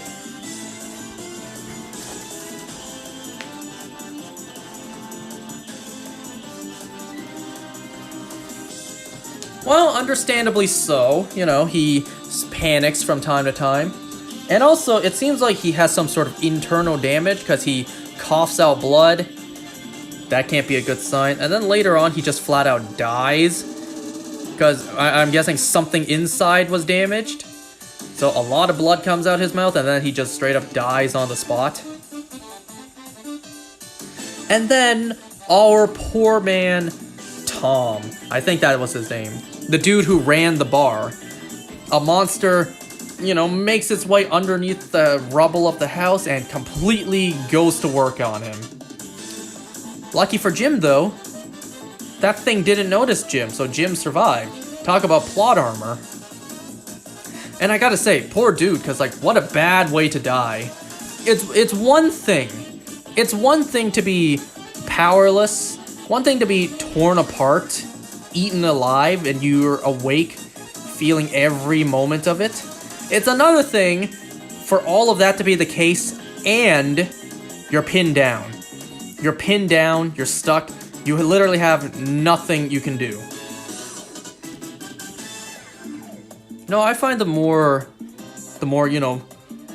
Well, understandably so. You know, he panics from time to time. And also, it seems like he has some sort of internal damage because he coughs out blood. That can't be a good sign. And then later on, he just flat out dies. Because I'm guessing something inside was damaged. So a lot of blood comes out his mouth, and then he just straight up dies on the spot. And then our poor man, Tom. I think that was his name. The dude who ran the bar. A monster, you know, makes its way underneath the rubble of the house and completely goes to work on him. Lucky for Jim, though, that thing didn't notice Jim, so Jim survived. Talk about plot armor. And I gotta say, poor dude, because, like, what a bad way to die. It's one thing. It's one thing to be powerless, one thing to be torn apart, eaten alive, and you're awake, feeling every moment of it. It's another thing for all of that to be the case, and you're pinned down. You're pinned down, you're stuck, you literally have nothing you can do. No, I find the more, you know,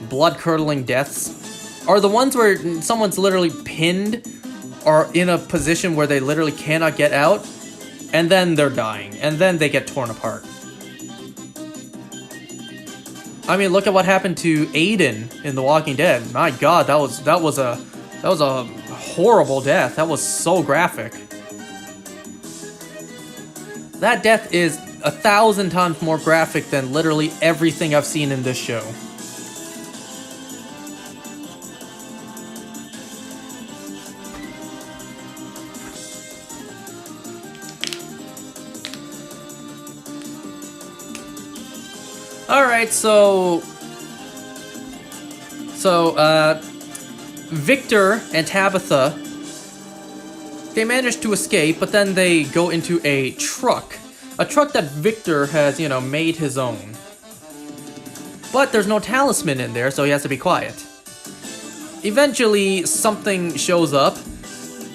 blood-curdling deaths are the ones where someone's literally pinned or in a position where they literally cannot get out, and then they're dying, and then they get torn apart. I mean, look at what happened to Aiden in The Walking Dead. My God, that was a horrible death. That was so graphic. That death is 1,000 times more graphic than literally everything I've seen in this show. Alright, so Victor and Tabitha, they managed to escape, but then they go into a truck that Victor has, you know, made his own. But there's no talisman in there, so he has to be quiet. Eventually, something shows up.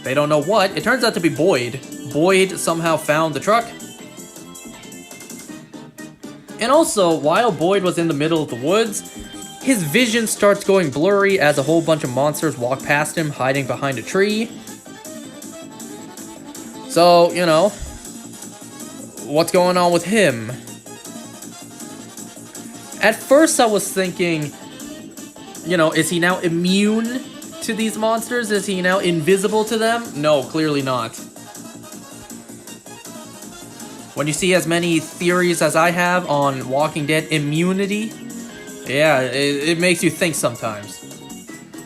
They don't know what. It turns out to be Boyd. Boyd somehow found the truck. And also, while Boyd was in the middle of the woods, his vision starts going blurry as a whole bunch of monsters walk past him, hiding behind a tree. So, you know, what's going on with him? At first I was thinking, you know, is he now immune to these monsters? Is he now invisible to them? No, clearly not. When you see as many theories as I have on Walking Dead immunity, yeah, it makes you think sometimes.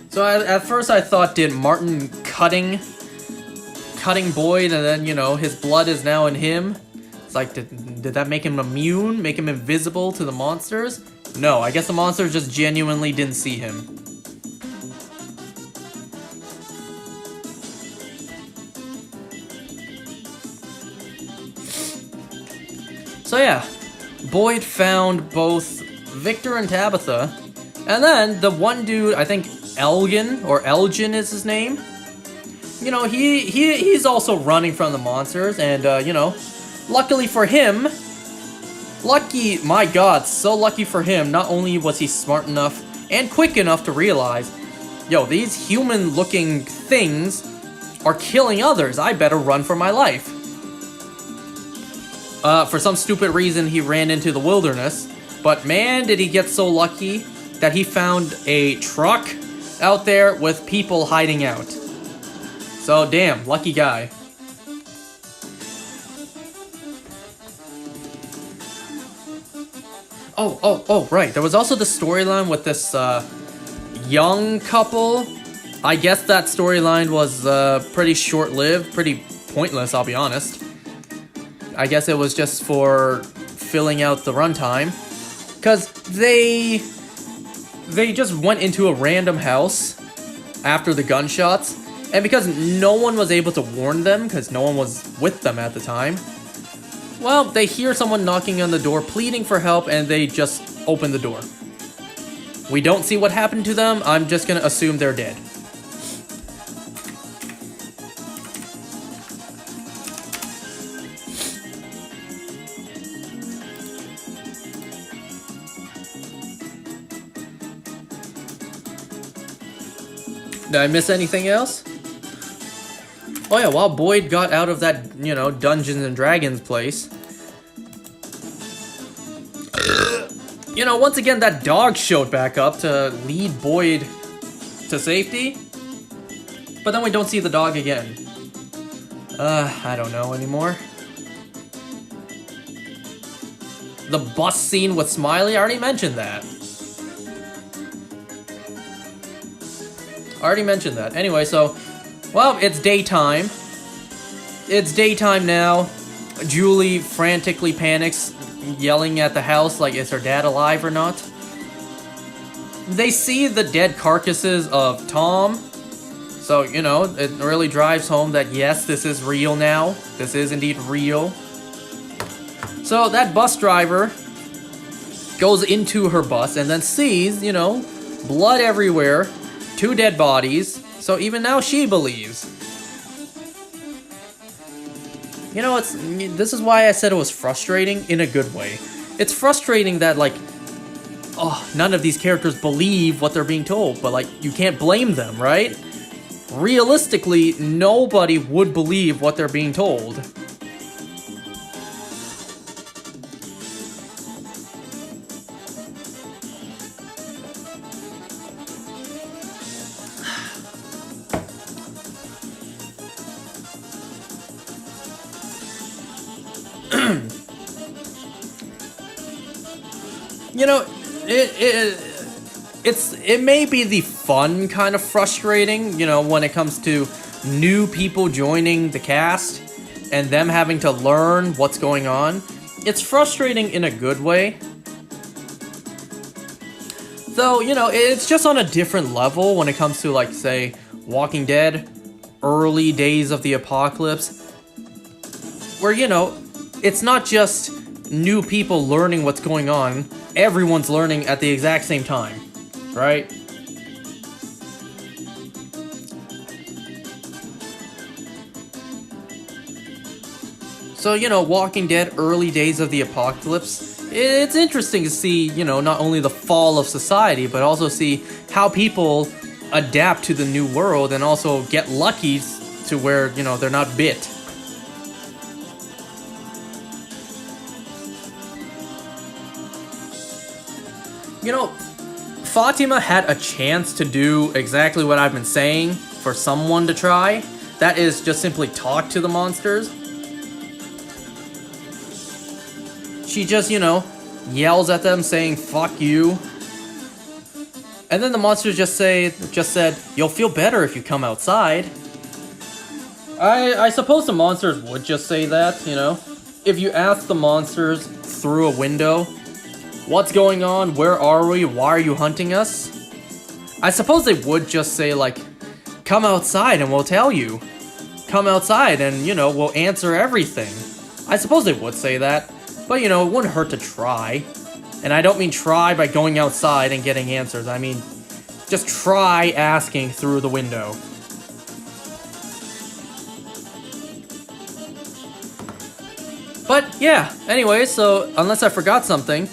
So at first I thought, did Martin cutting Boyd, and then, you know, his blood is now in him? It's like, did that make him immune? Make him invisible to the monsters? No, I guess the monsters just genuinely didn't see him. So yeah, Boyd found both Victor and Tabitha, and then the one dude, I think Elgin is his name. You know, he's also running from the monsters, and you know, luckily for him, my God, so lucky for him, not only was he smart enough and quick enough to realize, yo, these human-looking things are killing others, I better run for my life. For some stupid reason, he ran into the wilderness, but man, did he get so lucky that he found a truck out there with people hiding out. So, damn, lucky guy. Oh, right. There was also the storyline with this, young couple. I guess that storyline was, pretty short-lived, pretty pointless, I'll be honest. I guess it was just for filling out the runtime. Because they just went into a random house after the gunshots, And because no one was able to warn them, because no one was with them at the time, well, they hear someone knocking on the door, pleading for help, and they just open the door. We don't see what happened to them. I'm just gonna assume they're dead. Did I miss anything else? Oh yeah, while Boyd got out of that, Dungeons and Dragons place, once again that dog showed back up to lead Boyd to safety. But then we don't see the dog again. I don't know anymore. The bus scene with Smiley, I already mentioned that. Anyway, so, well, it's daytime. It's daytime now. Julie frantically panics, yelling at the house like, is her dad alive or not? They see the dead carcasses of Tom. So, it really drives home that, yes, this is real now. This is indeed real. So, that bus driver goes into her bus and then sees, blood everywhere. 2 dead bodies, so even now she believes. This is why I said it was frustrating in a good way. It's frustrating that, none of these characters believe what they're being told, but, you can't blame them, right? Realistically, nobody would believe what they're being told. It may be the fun kind of frustrating, when it comes to new people joining the cast and them having to learn what's going on. It's frustrating in a good way. Though, it's just on a different level when it comes to, say, Walking Dead, early days of the apocalypse, where, it's not just new people learning what's going on, everyone's learning at the exact same time, right? So, Walking Dead, early days of the apocalypse, it's interesting to see, not only the fall of society, but also see how people adapt to the new world and also get lucky to where, they're not bit. Fatima had a chance to do exactly what I've been saying for someone to try. That is just simply talk to the monsters. She just, yells at them saying, fuck you. And then the monsters just said, you'll feel better if you come outside. I suppose the monsters would just say that, If you ask the monsters through a window, what's going on? Where are we? Why are you hunting us? I suppose they would just say, come outside and we'll tell you. Come outside and, we'll answer everything. I suppose they would say that. But, it wouldn't hurt to try. And I don't mean try by going outside and getting answers. I mean, just try asking through the window. But, yeah. Anyway, so, unless I forgot something,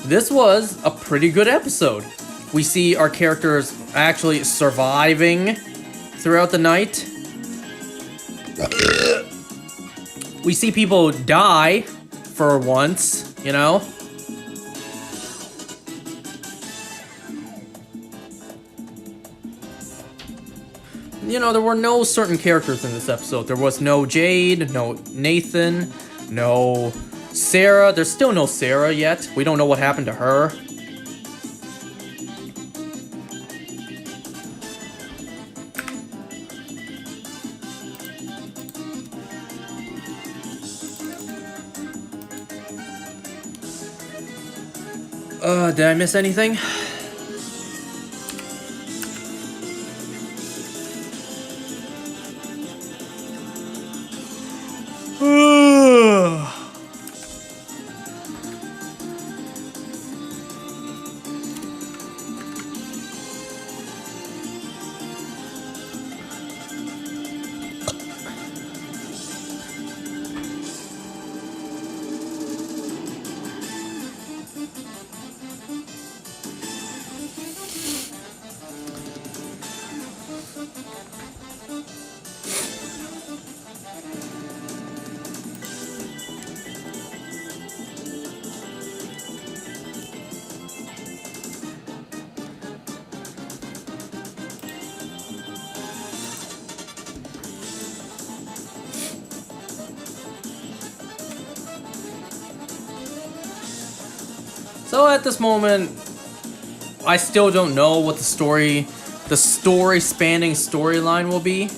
this was a pretty good episode. We see our characters actually surviving throughout the night. We see people die for once, There were no certain characters in this episode. There was no Jade, no Nathan, no Sarah. There's still no Sarah yet. We don't know what happened to her. Did I miss anything? So at this moment, I still don't know what the story spanning storyline will be,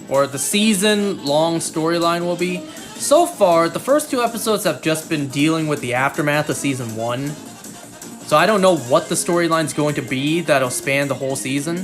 or the season long storyline will be. So far, the first 2 episodes have just been dealing with the aftermath of season 1. So I don't know what the storyline's going to be that'll span the whole season.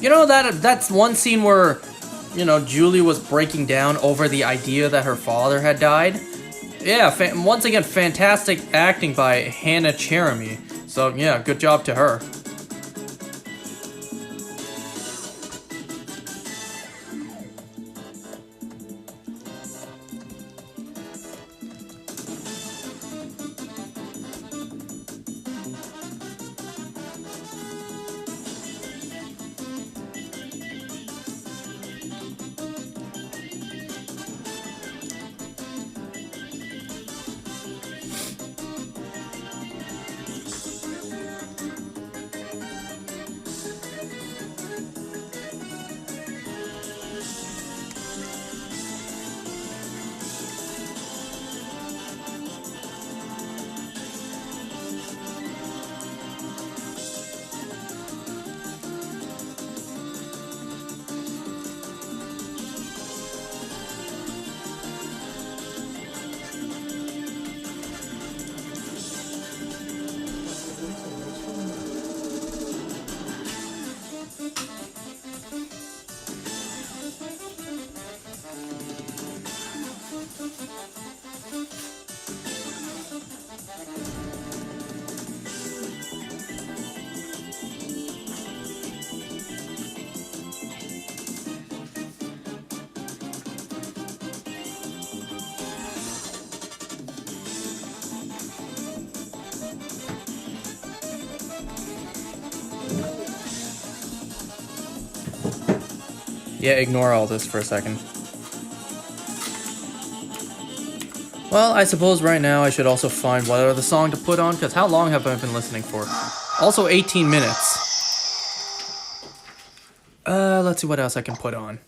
You know, that's one scene where, you know, Julie was breaking down over the idea that her father had died. Yeah, once again, fantastic acting by Hannah Cherami. So yeah, good job to her. Yeah, ignore all this for a second. Well, I suppose right now I should also find what other song to put on, because how long have I been listening for? Also 18 minutes. Let's see what else I can put on.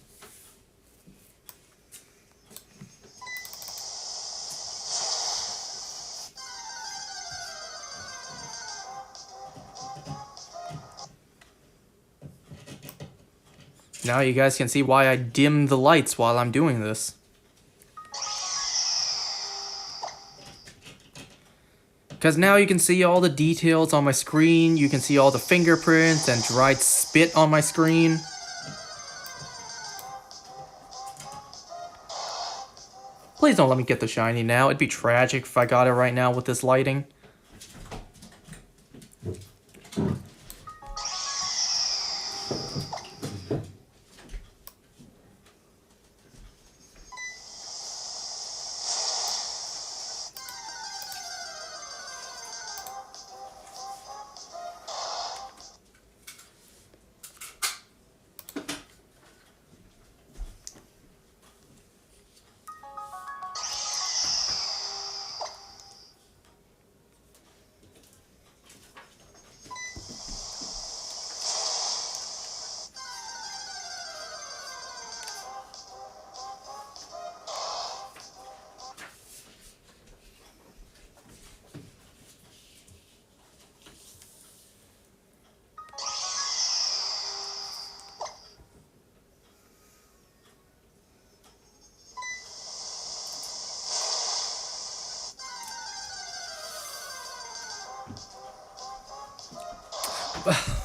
Now you guys can see why I dim the lights while I'm doing this. Because now you can see all the details on my screen, you can see all the fingerprints and dried spit on my screen. Please don't let me get the shiny now, it'd be tragic if I got it right now with this lighting.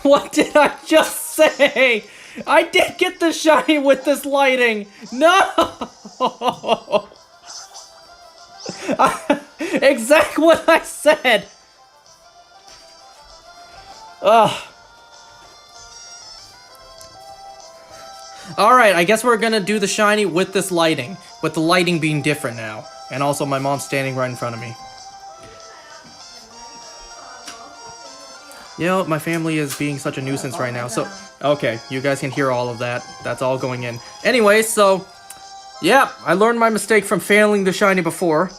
What did I just say? I did get the shiny with this lighting. No! Exactly what I said. Ugh. Alright, I guess we're gonna do the shiny with this lighting. With the lighting being different now. And also my mom standing right in front of me. You know, my family is being such a nuisance right now, so... Okay, you guys can hear all of that. That's all going in. Anyway, so... Yeah, I learned my mistake from failing the shiny before.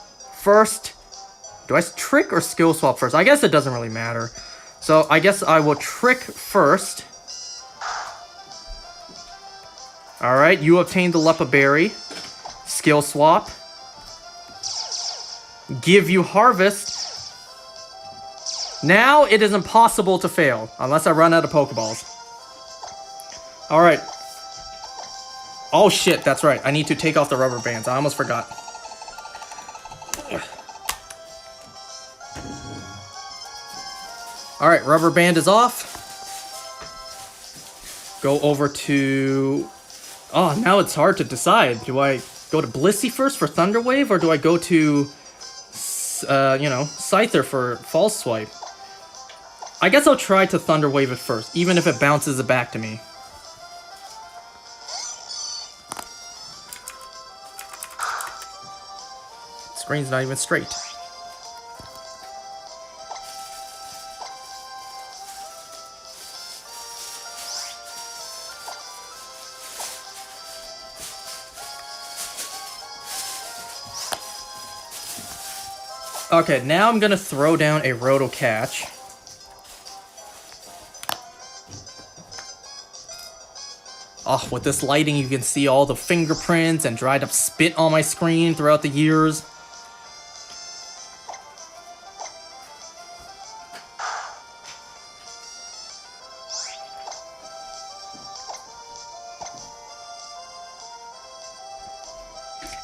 First... Do I trick or skill swap first? I guess it doesn't really matter. So, I guess I will trick first. Alright, you obtained the Lepa Berry. Skill swap. Give you Harvest. Now it is impossible to fail, unless I run out of Pokeballs. Alright. Oh shit, that's right. I need to take off the rubber bands. I almost forgot. Alright, rubber band is off. Go over to... Oh, now it's hard to decide. Do I go to Blissey first for Thunder Wave, or do I go to, you know, Scyther for False Swipe? I guess I'll try to Thunder Wave it first, even if it bounces it back to me. Screen's not even straight. Okay, now I'm gonna throw down a Roto Catch. Oh, with this lighting, you can see all the fingerprints and dried up spit on my screen throughout the years.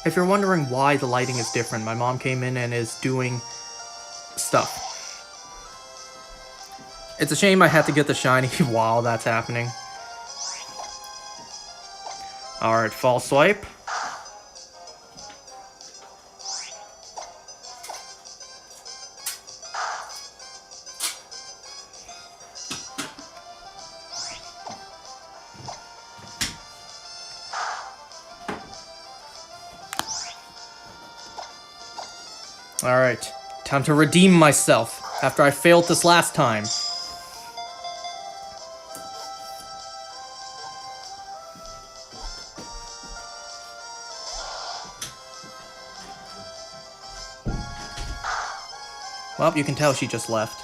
If you're wondering why the lighting is different, my mom came in and is doing stuff. It's a shame I had to get the shiny while that's happening. Alright, False Swipe. Alright, time to redeem myself after I failed this last time. Well, you can tell she just left.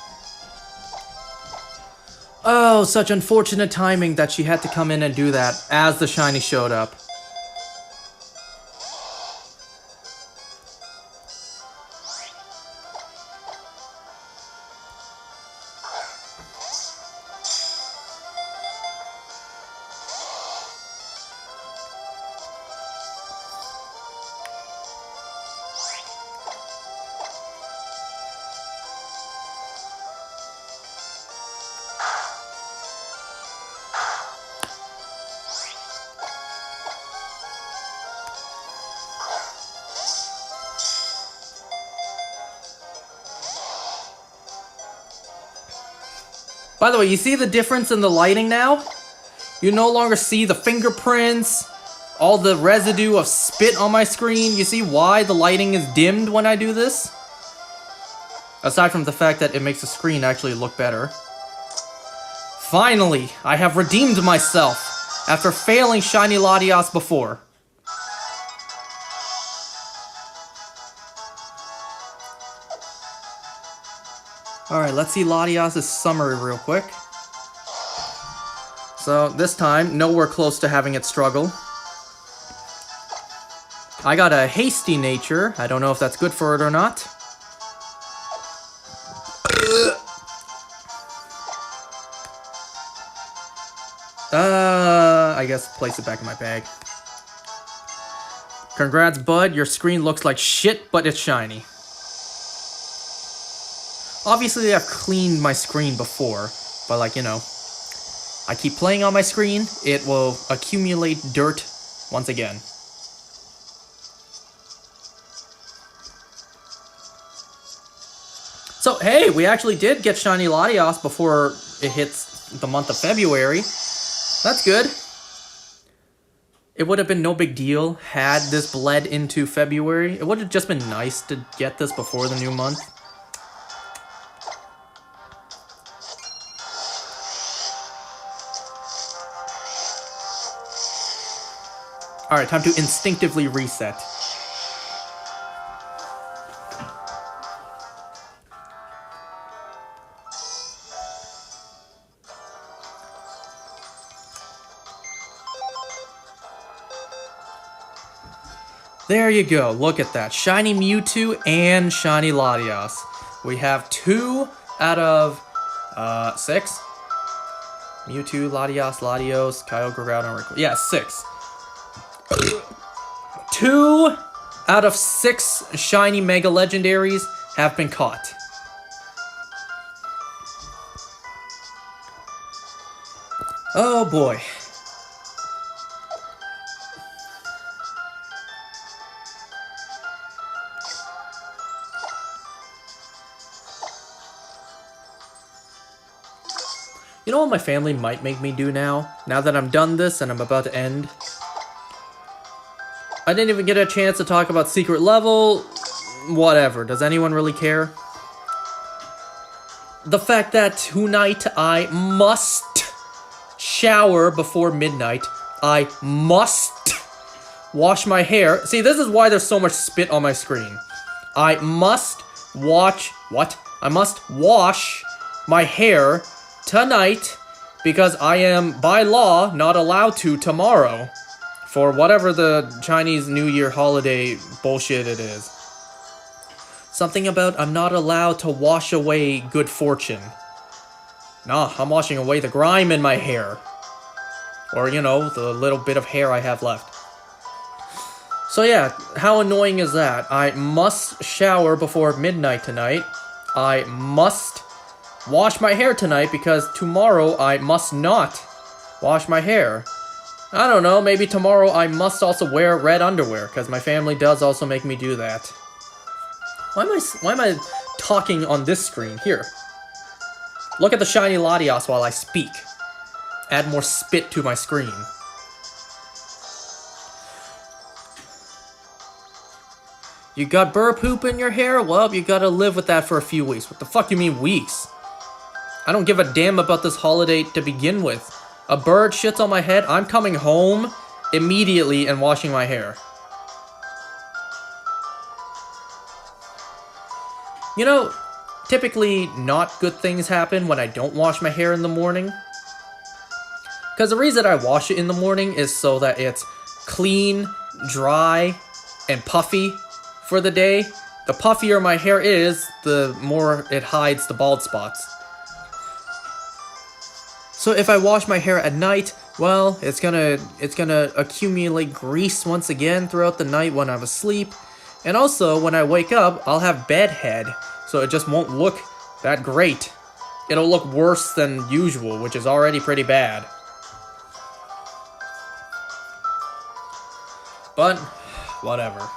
Oh, such unfortunate timing that she had to come in and do that as the shiny showed up. By the way, you see the difference in the lighting now? You no longer see the fingerprints, all the residue of spit on my screen. You see why the lighting is dimmed when I do this? Aside from the fact that it makes the screen actually look better. Finally, I have redeemed myself after failing Shiny Latias before. Alright, let's see Latias' summary real quick. So, this time, nowhere close to having it struggle. I got a hasty nature. I don't know if that's good for it or not. I guess place it back in my bag. Congrats, bud. Your screen looks like shit, but it's shiny. Obviously, I've cleaned my screen before, But like, you know, I keep playing on my screen, it will accumulate dirt once again. So, hey, we actually did get Shiny Latias before it hits the month of February. That's good. It would have been no big deal had this bled into February. It would have just been nice to get this before the new month. Alright, time to instinctively reset. There you go, look at that. Shiny Mewtwo and Shiny Latias. We have 2 out of 6. Mewtwo, Latios, Kyogre, Groudon, yeah, 6. 2 out of 6 Shiny Mega Legendaries have been caught. Oh boy. You know what my family might make me do now? Now that I'm done this and I'm about to end? I didn't even get a chance to talk about Secret Level. Whatever. Does anyone really care? The fact that tonight I must shower before midnight. I must wash my hair. See, this is why there's so much spit on my screen. I must wash my hair tonight because I am, by law, not allowed to tomorrow. For whatever the Chinese New Year holiday bullshit it is. Something about I'm not allowed to wash away good fortune. Nah, I'm washing away the grime in my hair. Or, you know, the little bit of hair I have left. So yeah, how annoying is that? I must shower before midnight tonight. I must wash my hair tonight because tomorrow I must not wash my hair. I don't know, maybe tomorrow I must also wear red underwear, because my family does also make me do that. Why am I talking on this screen? Here. Look at the Shiny Latias while I speak. Add more spit to my screen. You got burr poop in your hair? Well, you gotta live with that for a few weeks. What the fuck you mean weeks? I don't give a damn about this holiday to begin with. A bird shits on my head, I'm coming home immediately and washing my hair. You know, typically not good things happen when I don't wash my hair in the morning. Because the reason I wash it in the morning is so that it's clean, dry, and puffy for the day. The puffier my hair is, the more it hides the bald spots. So if I wash my hair at night, well, it's gonna accumulate grease once again throughout the night when I'm asleep. And also, when I wake up, I'll have bedhead, so it just won't look that great. It'll look worse than usual, which is already pretty bad. But, whatever.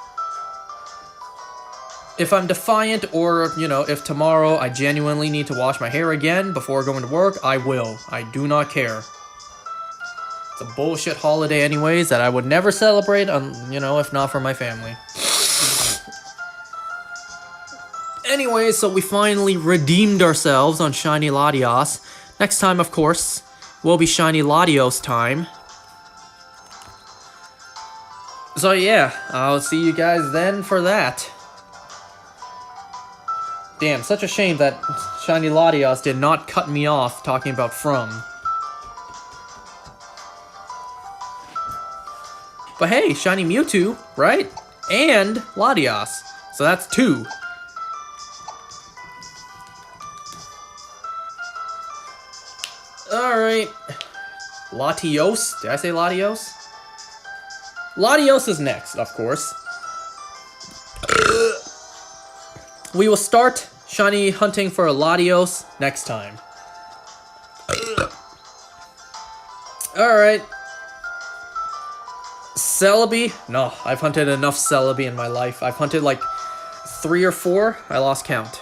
If I'm defiant, or, you know, if tomorrow I genuinely need to wash my hair again before going to work, I will. I do not care. It's a bullshit holiday anyways that I would never celebrate, you know, if not for my family. Anyway, so we finally redeemed ourselves on Shiny Latias. Next time, of course, will be Shiny Latios time. So yeah, I'll see you guys then for that. Damn, such a shame that Shiny Latias did not cut me off talking about From. But hey, Shiny Mewtwo, right? And Latias. So that's 2. Alright. Latios? Did I say Latios? Latios is next, of course. We will start shiny hunting for a Latios next time. Alright. Celebi? No, I've hunted enough Celebi in my life. I've hunted like 3 or 4. I lost count.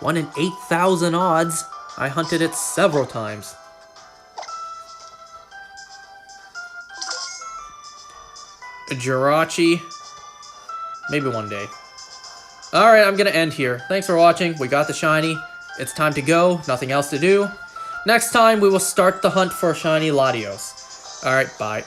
1 in 8,000 odds. I hunted it several times. A Jirachi. Maybe one day. Alright, I'm gonna end here. Thanks for watching. We got the shiny. It's time to go. Nothing else to do. Next time, we will start the hunt for shiny Latios. Alright, bye.